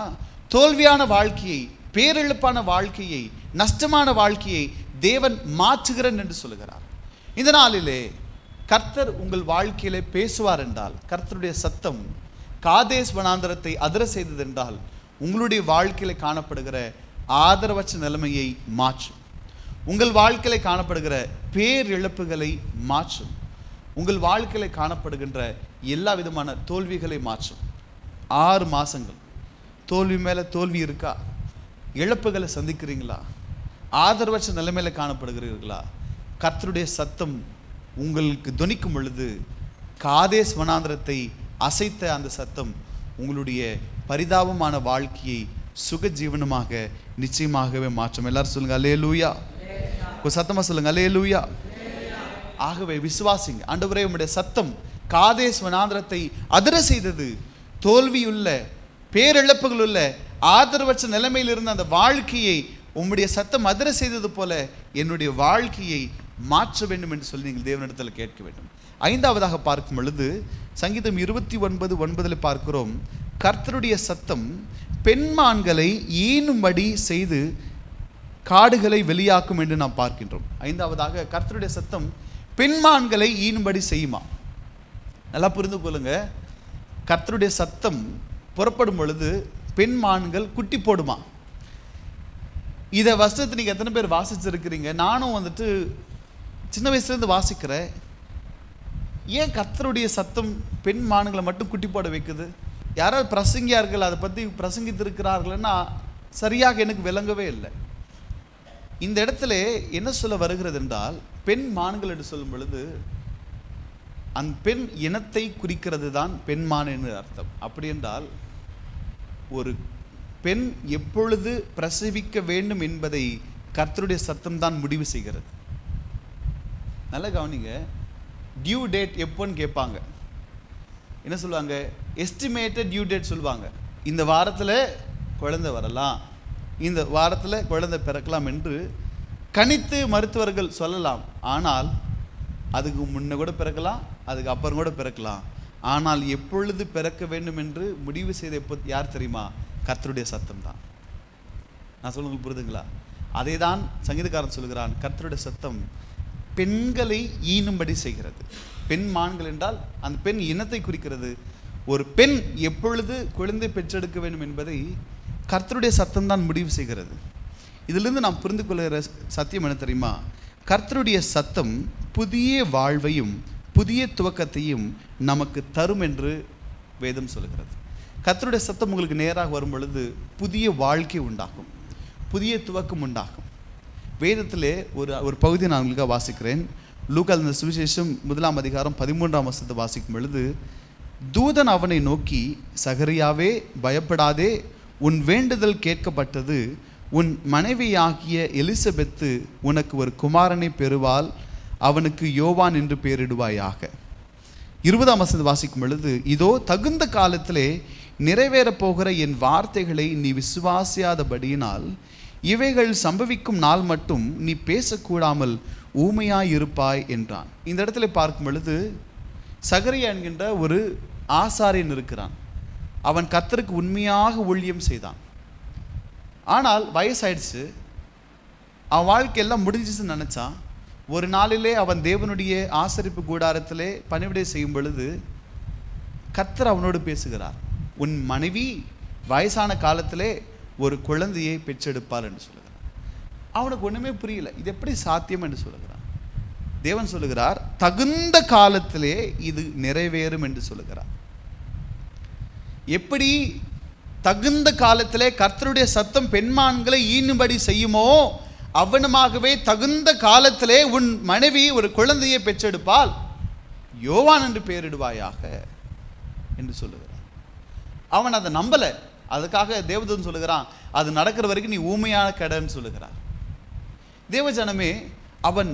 தோல்வியான வாழ்க்கையை, பேரெழுப்பான வாழ்க்கையை, நஷ்டமான வாழ்க்கையை தேவன் மாற்றுகிறேன் என்று சொல்லுகிறார். இந்த நாளிலே கர்த்தர் உங்கள் வாழ்க்கையிலே பேசுவார் என்றால், கர்த்தருடைய சத்தம் காதேஸ் வனாந்திரத்தை அதிர செய்தது என்றால் உங்களுடைய வாழ்க்கையில காணப்படுகிற ஆதரவற்ற நிலைமையை மாற்றும். உங்கள் வாழ்க்கையில காணப்படுகிற பேரிழப்புகளை மாற்றும். உங்கள் வாழ்க்கையில காணப்படுகின்ற எல்லா விதமான தோல்விகளை மாற்றும். 6 மாதங்கள் தோல்வி மேலே தோல்வி இருக்கா? இழப்புகளை சந்திக்கிறீங்களா? ஆதரவற்ற நிலைமையில காணப்படுகிறீர்களா? கர்த்தருடைய சத்தம் உங்களுக்கு துணிக்கும் பொழுது காதேஸ் வனாந்திரத்தை அசைத்த அந்த சத்தம் உங்களுடைய பரிதாபமான வாழ்க்கையை சுக ஜீவனமாக நிச்சயமாகவே மாற்றும். எல்லாரும் சொல்லுங்க அல்லேலூயா. சத்தமா சொல்லுங்க அல்லேலூயா. ஆகவே விசுவாசிங்க. ஆண்டவரே உம்முடைய சத்தம் காதேஸ் வனாந்திரத்தை அதிர செய்தது. தோல்வியுள்ள பேரிழப்புகள் உள்ள ஆதரவற்ற நிலைமையில் இருந்த அந்த வாழ்க்கையை உம்முடைய சத்தம் அதிர செய்தது போல என்னுடைய வாழ்க்கையை மாற்ற வேண்டும் என்று சொல்லி நீங்கள் தேவனிடத்தில் கேட்க வேண்டும். ஐந்தாவதாக பார்க்கும் பொழுது சங்கீதம் 29:9 பார்க்கிறோம், கர்த்தருடைய சத்தம் பெண்மான்களை ஈனும்படி செய்து காடுகளை வெளியாக்கும் என்று நாம் பார்க்கின்றோம். ஐந்தாவதாக கர்த்தருடைய சத்தம் பெண்மான்களை ஈனும்படி செய்யுமா? நல்லா புரிந்து கொள்ளுங்க. கர்த்தருடைய சத்தம் புறப்படும் பொழுது பெண்மான்கள் குட்டி போடுமா? இதை வசனத்தை நீங்கள் எத்தனை பேர் வாசிச்சிருக்கிறீங்க? நானும் சின்ன வயசுலேருந்து வாசிக்கிறேன். ஏன் கர்த்தருடைய சத்தம் பெண் மான்களை மட்டும் குட்டி போட வைக்குது? யாராவது பிரசங்கியார்கள் அதை பற்றி பிரசங்கித்திருக்கிறார்கள்னா சரியாக எனக்கு விளங்கவே இல்லை. இந்த இடத்துல என்ன சொல்ல வருகிறது என்றால், பெண் மான்கள் என்று சொல்லும் பொழுது அந்த பெண் இனத்தை குறிக்கிறது தான் பெண்மான் என்று அர்த்தம். அப்படி என்றால் ஒரு பெண் எப்பொழுது பிரசவிக்க வேண்டும் என்பதை கர்த்தருடைய சத்தம் தான் முடிவு செய்கிறது. நல்லா கவனிங்க. டியூ டேட் எப்போன்னு கேட்பாங்க. என்ன சொல்லுவாங்க? எஸ்டிமேட்டட் டியூ டேட் சொல்லுவாங்க. இந்த வாரத்தில் குழந்தை வரலாம், இந்த வாரத்தில் குழந்தை பிறக்கலாம் என்று கணித்து மருத்துவர்கள் சொல்லலாம். ஆனால் அதுக்கு முன்ன கூட பிறக்கலாம், அதுக்கு அப்புறம் கூட பிறக்கலாம். ஆனால் எப்பொழுது பிறக்க வேண்டும் என்று முடிவு செய்த எப்போ யார் தெரியுமா? கர்த்தருடைய சத்தம் தான். நான் சொல்லுங்க, புரியுதுங்களா? அதே தான் சங்கீதக்காரன் சொல்கிறான், கர்த்தருடைய சத்தம் பெண்களை ஈனும்படி செய்கிறது. பெண் மான்கள் என்றால் அந்த பெண் இனத்தை குறிக்கிறது. ஒரு பெண் எப்பொழுது குழந்தை பெற்றெடுக்க வேண்டும் என்பதை கர்த்தருடைய சத்தம் தான் முடிவு செய்கிறது. இதிலிருந்து நாம் புரிந்து கொள்கிற சத்தியம் என்ன தெரியுமா? கர்த்தருடைய சத்தம் புதிய வாழ்வையும் புதிய துவக்கத்தையும் நமக்கு தரும் என்று வேதம் சொல்கிறது. கர்த்தருடைய சத்தம் உங்களுக்கு நேராக வரும் பொழுது புதிய வாழ்க்கை உண்டாகும், புதிய துவக்கம் உண்டாகும். வேதத்திலே ஒரு பகுதியை நான் உங்களுக்காக வாசிக்கிறேன். லூக்கா சுவிசேஷம் 1:13 வாசிக்கும் பொழுது, தூதன் அவனை நோக்கி, சகரியாவே பயப்படாதே, உன் வேண்டுதல் கேட்கப்பட்டது, உன் மனைவியாகிய எலிசபெத்து உனக்கு ஒரு குமாரனை பெறுவாள், அவனுக்கு யோவான் என்று பெயரிடுவாயாக. 20 வாசிக்கும் பொழுது, இதோ தகுந்த காலத்திலே நிறைவேறப் போகிற என் வார்த்தைகளை நீ விசுவாசியாதபடியினால் இவைகள் சம்பவிக்கும் நாள் மட்டும் நீ பேசக்கூடாமல் ஊமையாயிருப்பாய் என்றான். இந்த இடத்துல பார்க்கும் பொழுது சகரியா என்கின்ற ஒரு ஆசாரியன் இருக்கிறான். அவன் கர்த்தருக்கு உண்மையாக ஊழியம் செய்தான். ஆனால் வயசாயிடுச்சு, அவன் வாழ்க்கையெல்லாம் முடிஞ்சிச்சுன்னு நினச்சான். ஒரு நாளிலே அவன் தேவனுடைய ஆசரிப்பு கூடாரத்திலே பணிவிடை செய்யும் பொழுது கர்த்தர் அவனோடு பேசுகிறார். உன் மனைவி வயசான காலத்திலே ஒரு குழந்தையை பெற்றெடுப்பார் என்று சொல்லுகிறார். அவனுக்கு ஒன்றுமே புரியல, இது எப்படி சாத்தியம் என்று சொல்லுகிறார். தேவன் சொல்லுகிறார், தகுந்த காலத்திலே இது நிறைவேறும் என்று சொல்லுகிறார். எப்படி தகுந்த காலத்திலே கர்த்தருடைய சத்தம் பெண்மான்களை ஈனும்படி செய்யுமோ அவனுமாகவே தகுந்த காலத்திலே உன் மனைவி ஒரு குழந்தையை பெற்றெடுப்பால், யோவான் என்று பெயரிடுவாயாக என்று சொல்லுகிறார். அவன் அதை நம்பல. அதுக்காக தேவதூதன் சொல்லுகிறான், அது நடக்கிற வரைக்கும் நீ ஊமையான கடன்னு சொல்லுகிறார். தேவஜனமே, அவன்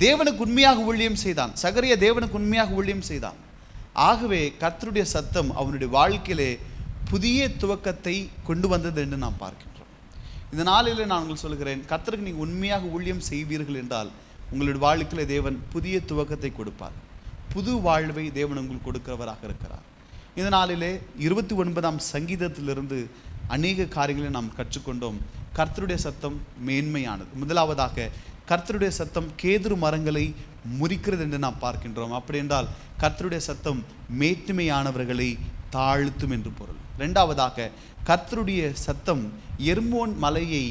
தேவனுக்கு உண்மையாக ஊழியம் செய்தான். சகரியா தேவனுக்கு உண்மையாக ஊழியம் செய்தான். ஆகவே கர்த்தருடைய சத்தம் அவனுடைய வாழ்க்கையிலே புதிய துவக்கத்தை கொண்டு வந்தது என்று நாம் பார்க்கின்றோம். இந்த நாளில் நான் உங்களுக்கு சொல்கிறேன், கர்த்தருக்கு நீங்கள் உண்மையாக ஊழியம் செய்வீர்கள் என்றால் உங்களுடைய வாழ்க்கையிலே தேவன் புதிய துவக்கத்தை கொடுப்பார். புது வாழ்வை தேவன் உங்களுக்கு கொடுக்கிறவராக இருக்கிறார். இந்த நாளிலே 29 சங்கீதத்திலிருந்து அநேக காரியங்களை நாம் கற்றுக்கொண்டோம். கர்த்தருடைய சத்தம் மேன்மையானது. முதலாவதாக கர்த்தருடைய சத்தம் கேதுரு மரங்களை முறிக்கிறது என்று நாம் பார்க்கின்றோம். அப்படி என்றால் கர்த்தருடைய சத்தம் மேன்மையானவர்களை தாழ்த்தும் என்று பொருள். இரண்டாவதாக கர்த்தருடைய சத்தம் எர்மோன் மலையை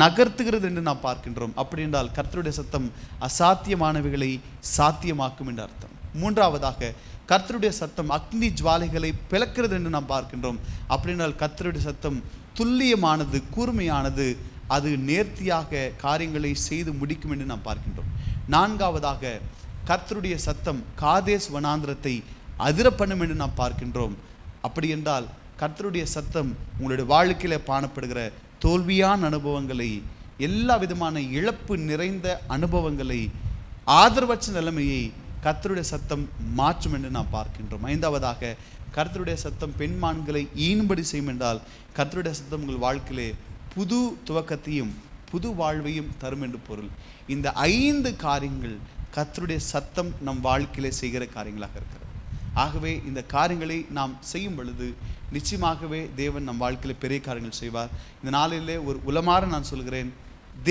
நகர்த்துகிறது என்று நாம் பார்க்கின்றோம். அப்படி என்றால் கர்த்தருடைய சத்தம் அசாத்தியமானவைகளை சாத்தியமாக்கும் என்று அர்த்தம். மூன்றாவதாக கர்த்தருடைய சத்தம் அக்னி ஜுவாலைகளை பிளக்கிறது என்று நாம் பார்க்கின்றோம். அப்படின்னால் கர்த்தருடைய சத்தம் துல்லியமானது, கூர்மையானது, அது நேர்த்தியாக காரியங்களை செய்து முடிக்கும் என்று நாம் பார்க்கின்றோம். நான்காவதாக கர்த்தருடைய சத்தம் காதேஸ் வனாந்திரத்தை அதிர பண்ணும் என்று நாம் பார்க்கின்றோம். அப்படி என்றால் கர்த்தருடைய சத்தம் உங்களுடைய வாழ்க்கையில் காணப்படுகிற தோல்வியான அனுபவங்களை எல்லா விதமான இழப்பு நிறைந்த அனுபவங்களை, ஆதரவற்ற நிலைமையை கர்த்தருடைய சத்தம் மாற்றும் என்று நாம் பார்க்கின்றோம். ஐந்தாவதாக, கர்த்தருடைய சத்தம் பெண்மான்களை ஈன்படி செய்யும் என்றால் கர்த்தருடைய சத்தம் உங்கள் வாழ்க்கையிலே புது துவக்கத்தையும் புது வாழ்வையும் தரும் என்று பொருள். இந்த 5 காரியங்கள் கர்த்தருடைய சத்தம் நம் வாழ்க்கையிலே செய்கிற காரியங்களாக இருக்கிறது. ஆகவே இந்த காரியங்களை நாம் செய்யும் பொழுது நிச்சயமாகவே தேவன் நம் வாழ்க்கையில பெரிய காரியங்கள் செய்வார். இந்த நாளிலே ஒரு உலமாற நான் சொல்கிறேன்,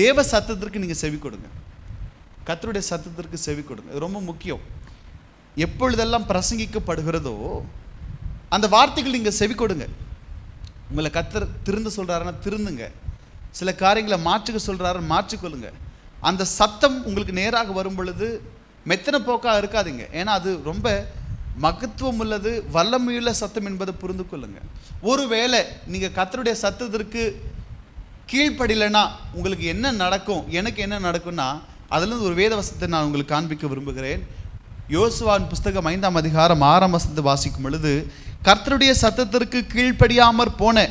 தேவ சத்தத்திற்கு நீங்கள் செவி கொடுங்க. கர்த்தருடைய சத்தத்திற்கு செவி கொடுங்க. இது ரொம்ப முக்கியம். எப்பொழுதெல்லாம் பிரசங்கிக்கப்படுகிறதோ அந்த வார்த்தைகள் நீங்கள் செவி கொடுங்க. உங்களை கர்த்தர் திருந்த சொல்கிறாருன்னா திருந்துங்க. சில காரியங்களை மாற்றுக்க சொல்கிறாருன்னு மாற்றிக்கொள்ளுங்க. அந்த சத்தம் உங்களுக்கு நேராக வரும் பொழுது மெத்தனை போக்காக இருக்காதீங்க. ஏன்னா அது ரொம்ப மகத்துவம் உள்ளது, வல்லமையுள்ள சத்தம் என்பதை புரிந்து கொள்ளுங்க. ஒருவேளை நீங்கள் கர்த்தருடைய சத்தத்திற்கு கீழ்ப்படிலைன்னா உங்களுக்கு என்ன நடக்கும், எனக்கு என்ன நடக்கும்னா, அதிலிருந்து ஒரு வேத வசனத்தை நான் உங்களுக்கு காண்பிக்க விரும்புகிறேன். யோசுவாவின் புஸ்தகம் 5ஆம் அதிகாரம் 6ஆம் வசனத்தை வாசிக்கும் பொழுது, கர்த்தருடைய சத்தத்திற்கு கீழ்ப்படியாமற் போன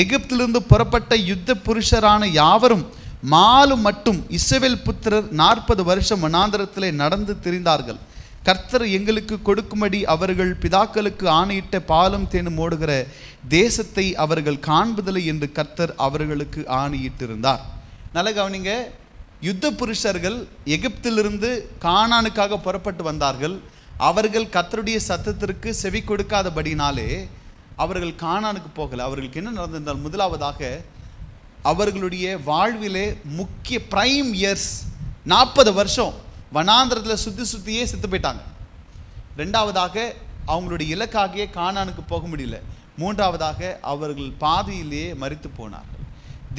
எகிப்திலிருந்து புறப்பட்ட யுத்த புருஷரான யாவரும் மாலும் மட்டும் இஸ்ரவேல் புத்திரர் 40 வருஷம் வனாந்தரத்திலே நடந்து திரிந்தார்கள். கர்த்தர் எங்களுக்கு கொடுக்கும்படி அவர்கள் பிதாக்களுக்கு ஆணையிட்ட பாலும் தேனும் ஓடுகிற தேசத்தை அவர்கள் காண்பதில்லை என்று கர்த்தர் அவர்களுக்கு ஆணையிட்டிருந்தார். நல்ல கவனிங்க, யுத்த புருஷர்கள் எகிப்திலிருந்து கானானுக்காக புறப்பட்டு வந்தார்கள். அவர்கள் கர்த்தருடைய சத்தத்திற்கு செவி கொடுக்காதபடினாலே அவர்கள் கானானுக்கு போகலை. அவர்களுக்கு என்ன நடந்திருந்தால், முதலாவதாக அவர்களுடைய வாழ்விலே முக்கிய பிரைம் இயர்ஸ் 40 வருஷம் வனாந்திரத்தில் சுற்றியே செத்து போயிட்டாங்க. ரெண்டாவதாக அவங்களுடைய இலக்காகிய கானானுக்கு போக முடியல. மூன்றாவதாக அவர்கள் பாதியிலேயே மரித்து போனார்கள்.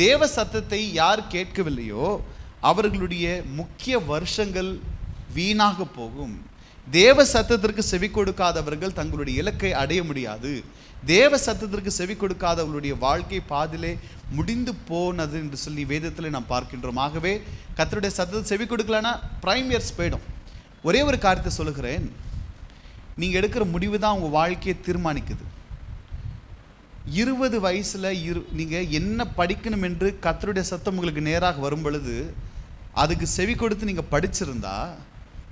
தேவ சத்தத்தை யார் கேட்கவில்லையோ அவர்களுடைய முக்கிய வருஷங்கள் வீணாக போகும். தேவ சத்தத்திற்கு செவி கொடுக்காதவர்கள் தங்களுடைய இலக்கை அடைய முடியாது. தேவ சத்தத்திற்கு செவி கொடுக்காதவர்களுடைய வாழ்க்கை பாதிலே முடிந்து போனது என்று சொல்லி வேதத்தில் நாம் பார்க்கின்றோம். ஆகவே கர்த்தருடைய சத்தத்தை செவி கொடுக்கலன்னா பிரைம் இயர்ஸ் போயிடும். ஒரே ஒரு காரியத்தை சொல்லுகிறேன், நீங்கள் எடுக்கிற முடிவு தான் உங்கள் வாழ்க்கையை தீர்மானிக்குது. 20 வயசில் நீங்கள் என்ன படிக்கணும் என்று கர்த்தருடைய சத்தம் உங்களுக்கு நேராக வரும் பொழுது அதுக்கு செவி கொடுத்து நீங்கள் படிச்சிருந்தா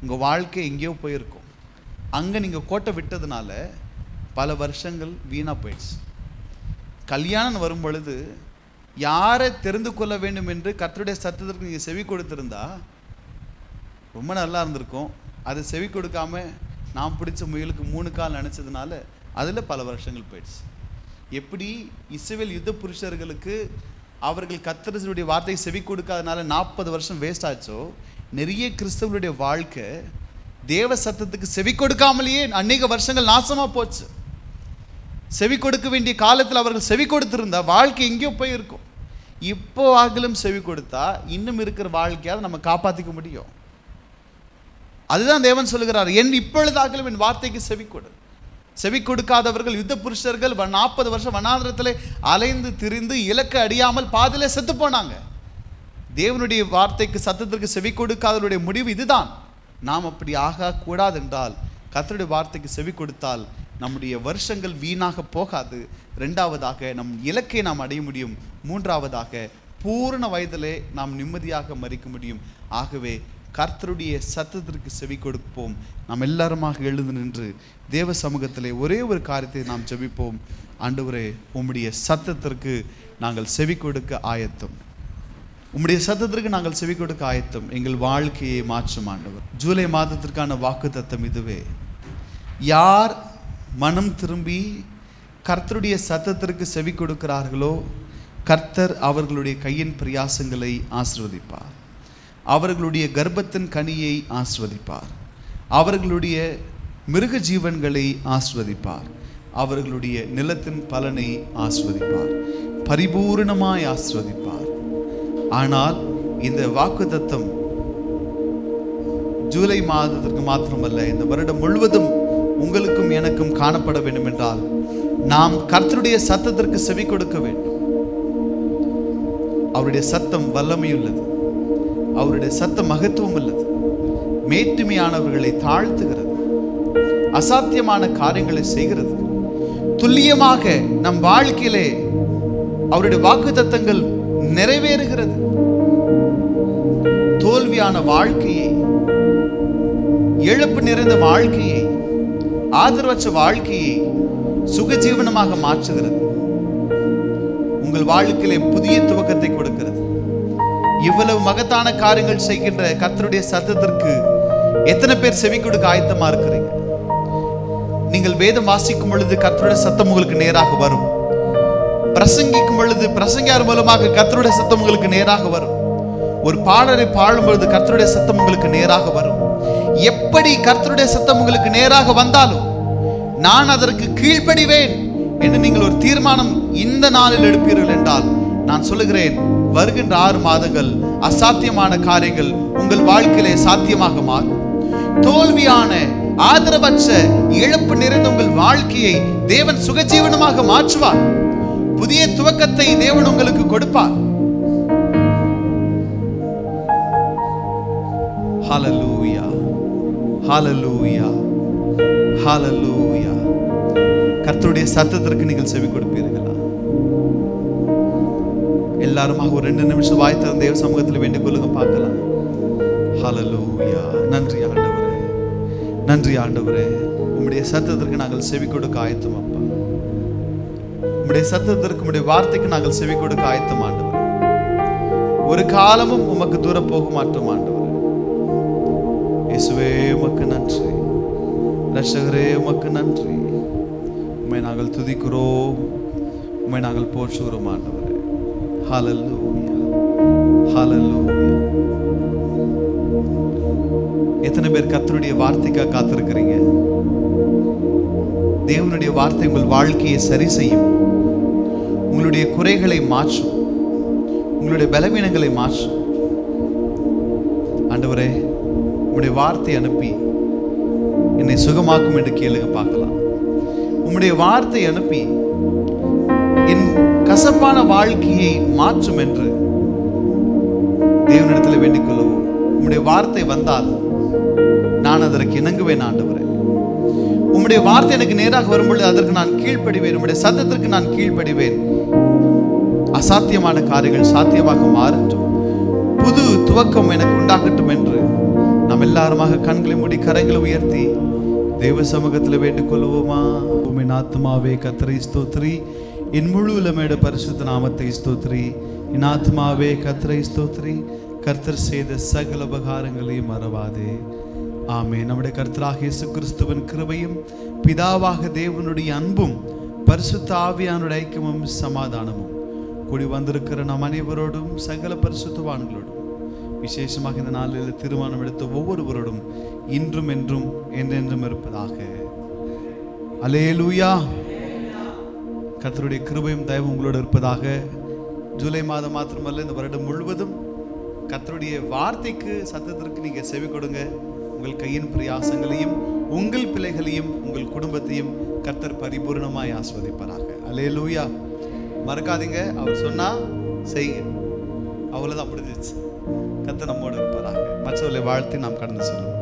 உங்கள் வாழ்க்கை எங்கேயோ போயிருக்கும். அங்கே நீங்கள் கோட்டை விட்டதுனால பல வருஷங்கள் வீணாக போயிடுச்சு. கல்யாணம் வரும் பொழுது யாரை தெரிந்து கொள்ள வேண்டும் என்று கர்த்தருடைய சத்தத்திற்கு நீங்கள் செவி கொடுத்திருந்தா ரொம்ப நல்லா இருந்திருக்கும். அதை செவி கொடுக்காம நான் பிடிச்ச முயலுக்கு 3 கால் நினச்சதுனால அதில் பல வருஷங்கள் போயிடுச்சு. எப்படி இஸ்ரவேல் யுத்த புருஷர்களுக்கு அவர்கள் கர்த்தருடைய வார்த்தையை செவி கொடுக்காதனால 40 வருஷம் வேஸ்ட் ஆச்சோ, நிறைய கிறிஸ்தவர்களுடைய வாழ்க்கை தேவ சத்தத்துக்கு செவி கொடுக்காமலேயே அநேக வருஷங்கள் நாசமாக போச்சு. செவி கொடுக்க வேண்டிய காலத்தில் அவர்கள் செவி கொடுத்திருந்தா வாழ்க்கை எங்கேயோ போயிருக்கும். இப்போ ஆகிலும் செவி கொடுத்தா இன்னும் இருக்கிற வாழ்க்கையாவது நம்ம காப்பாற்றிக்க முடியும். அதுதான் தேவன் சொல்லுகிறார், இப்பொழுதாகிலும் என் வார்த்தைக்கு செவி கொடு. செவி கொடுக்காதவர்கள் யுத்த புருஷர்கள் 40 வருஷம் வனாந்திரத்தில் அலைந்து திரிந்து இலக்கை அடியாமல் பாதிலே செத்து போனாங்க. தேவனுடைய வார்த்தைக்கு சத்தத்திற்கு செவி கொடுக்காதவருடைய முடிவு இதுதான். நாம் அப்படி ஆகக்கூடாது என்றால் கர்த்தருடைய வார்த்தைக்கு செவி கொடுத்தால் நம்முடைய வருஷங்கள் வீணாக போகாது. ரெண்டாவதாக நம் இலக்கை நாம் அடைய முடியும். மூன்றாவதாக பூரண வயதிலே நாம் நிம்மதியாக மரிக்க முடியும். ஆகவே கர்த்தருடைய சத்தத்திற்கு செவி கொடுப்போம். நாம் எல்லாருமாக எழுந்து நின்று தேவ சமூகத்திலே ஒரே ஒரு காரியத்தை நாம் ஜெபிப்போம். ஆண்டவரே, உம்முடைய சத்தத்திற்கு நாங்கள் செவி கொடுக்க ஆயத்தம். உம்முடைய சத்தத்திற்கு நாங்கள் செவி கொடுக்க ஆயத்தம். எங்கள் வாழ்க்கையை மாற்றும் ஆண்டவர். ஜூலை மாதத்திற்கான வாக்குத்தத்தம் இதுவே. யார் மனம் திரும்பி கர்த்தருடைய சத்தத்திற்கு செவி கொடுக்கிறார்களோ கர்த்தர் அவர்களுடைய கையின் பிரயாசங்களை ஆசீர்வதிப்பார். அவர்களுடைய கர்ப்பத்தின் கனியை ஆசீர்வதிப்பார். அவர்களுடைய மிருக ஜீவன்களை ஆசீர்வதிப்பார். அவர்களுடைய நிலத்தின் பலனை ஆசீர்வதிப்பார். பரிபூர்ணமாய் ஆசீர்வதிப்பார். ஆனால் இந்த வாக்குத்தத்தம் ஜூலை மாதத்திற்கு மாத்திரமல்ல, இந்த வருடம் முழுவதும் உங்களுக்கும் எனக்கும் காணப்பட வேண்டும் என்றால் நாம் கர்த்தருடைய சத்தத்திற்கு செவி கொடுக்க வேண்டும். அவருடைய சத்தம் வல்லமையுள்ளது. அவருடைய சத்தம் மகத்துவம் உள்ளது. மேட்டுமையானவர்களை தாழ்த்துகிறது. அசாத்தியமான காரியங்களை செய்கிறது. துல்லியமாக நம் வாழ்க்கையிலே அவருடைய வாக்குத்தத்தங்கள் நிறைவேறுகிறது. தோல்வியான வாழ்க்கையை, இழப்பு நிறைந்த வாழ்க்கையை, ஆதரவற்ற வாழ்க்கையை சுகஜீவனமாக மாற்றுகிறது. உங்கள் வாழ்க்கையிலே புதிய துவக்கத்தை கொடுக்கிறது. இவ்வளவு மகத்தான காரியங்கள் செய்கின்ற கர்த்தருடைய சத்தத்திற்கு எத்தனை பேர் செவி கொடுக்க ஆயத்தமா இருக்கிறீங்க? நீங்கள் வேதம் வாசிக்கும் பொழுது கர்த்தருடைய சத்தம் உங்களுக்கு நேராக வரும். பிரசங்கிக்கும் பொழுது பிரசங்கியார் மூலமாக கர்த்தருடைய சத்தம் உங்களுக்கு நேராக வரும். ஒரு பாடலை பாடும் பொழுது கர்த்தருடைய சத்தம் உங்களுக்கு நேராக வரும். எப்படி கர்த்தருடைய சத்தம் உங்களுக்கு நேராக வந்தாலும் நான் அதற்கு கீழ்ப்படிவேன் என்று நீங்கள் ஒரு தீர்மானம் இந்த நாளில் எடுப்பீர்கள் என்றால், நான் சொல்லுகிறேன், வருகின்ற 6 மாதங்கள் அசாத்தியமான காரியங்கள் உங்கள் வாழ்க்கையிலே சாத்தியமாக மாறும். தோல்வியான, ஆதரவற்ற, இழப்பு நிறைந்த உங்கள் வாழ்க்கையை தேவன் சுகஜீவனமாக மாற்றுவார். புதிய துவக்கத்தை தேவன் உங்களுக்கு கொடுப்பார். ஹல்லேலூயா, ஹல்லேலூயா, ஹல்லேலூயா. கர்த்தருடைய சத்தத்திற்கு நீங்கள் செவி கொடுப்பீர்களா? எல்லாருமாக ஒரு 2 நிமிஷம் வாய் திறந்து தேவ சமூகத்தில் வேண்டிக் கொள்ளுங்க, பார்க்கலாம். ஹல்லேலூயா. நன்றி ஆண்டவரே, நன்றி ஆண்டவரே. உம்முடைய சத்தத்திற்கு நாங்கள் செவி கொடுக்க ஆயத்தம் அப்பா. உம்முடைய சத்தத்திற்கு, உம்முடைய வார்த்தைக்கு நாங்கள் செவி கொடுக்க ஆயத்தம் ஆண்டவரே. ஒரு காலமும் உமக்கு தூரம் போக மாட்டோம் ஆண்டவரே. இயேசுவே உமக்கு நன்றி, ரட்சகரே உமக்கு நன்றி. உம்மை நாங்கள் துதிக்கிறோம், உம்மை நாங்கள் போற்றுகிறோம் ஆண்டவரே. ஹல்லேலூயா, ஹல்லேலூயா. எத்தனை பேர் கர்த்தருடைய வார்த்தைக்காக காத்திருக்கிறீங்க? தேவனுடைய வார்த்தை உங்கள் வாழ்க்கையை சரி செய்யும், உங்களுடைய குறைகளை மாற்றும், உங்களுடைய பலவீனங்களை மாற்றும். ஆண்டவரே, உம்முடைய வார்த்தை அனுப்பி என்னை சுகமாக்கும் என்று கேளுங்க, பார்க்கலாம். உம்முடைய வார்த்தை அனுப்பி என் கசப்பான வாழ்க்கையை மாற்றும் என்று தேவனிடத்தில் வேண்டிக் கொள்ளவும். உம்முடைய வார்த்தை வந்தால் நான் அதற்கு இணங்குவேன் ஆண்டவரே. உம்முடைய வார்த்தை எனக்கு நேராக வரும்பொழுது அதற்கு நான் கீழ்ப்படிவேன். உம்முடைய சத்தத்திற்கு நான் கீழ்ப்படிவேன். அசாத்தியமான காரியங்கள் சாத்தியமாக மாறட்டும், புது துவக்கம் எனக்கு உண்டாகட்டும் என்று நாம் எல்லாருமாக கண்களை மூடி கரங்களை உயர்த்தி தேவ சமூகத்தில் வேண்டிக் கொள்வோமா? உம்மின் ஆத்மாவே கர்த்தரை ஸ்தோத்திரி, என் முழு உலமேட பரிசுத்த நாமத்தை ஸ்தோத்திரி. என் ஆத்மாவே கர்த்தரை ஸ்தோத்திரி, கர்த்தர் செய்த சகல உபகாரங்களையும் மறவாதே. ஆமென். நம்முடைய கர்த்தராகிய இயேசு கிறிஸ்துவின் கிருபையும், பிதாவாக தேவனுடைய அன்பும், பரிசுத்த ஆவியானுடைய ஐக்கியமும் சமாதானமும் கூடி வந்திருக்கிற நம் அனைவரோடும், சகல பரிசுத்தவான்களோடும், விசேஷமாக இந்த நாளில் தீர்மானம் எடுத்த ஒவ்வொருவரோடும் இன்றும் என்றும் என்றென்றும் இருப்பதாக. அல்லேலூயா. கர்த்தருடைய கிருபையும் தயவும் உங்களோடு இருப்பதாக. ஜூலை மாதம் மாத்திரமல்ல, இந்த வருடம் முழுவதும் கர்த்தருடைய வார்த்தைக்கு, சத்தத்திற்கு நீங்க செவி கொடுங்க. உங்கள் கையின் பிரயாசங்களையும், உங்கள் பிள்ளைகளையும், உங்கள் குடும்பத்தையும் கர்த்தர் பரிபூர்ணமாய் ஆஸ்வதிப்பாராக. அல்லேலூயா. மறக்காதீங்க, அவர் சொன்னா செய்யுங்க, அவ்வளவுதான் முடிஞ்சிச்சு. கர்த்தர் நம்மோடு இருப்பாராக. மற்றவர்களை வாழ்த்தி நாம் கடந்து செல்வோம்.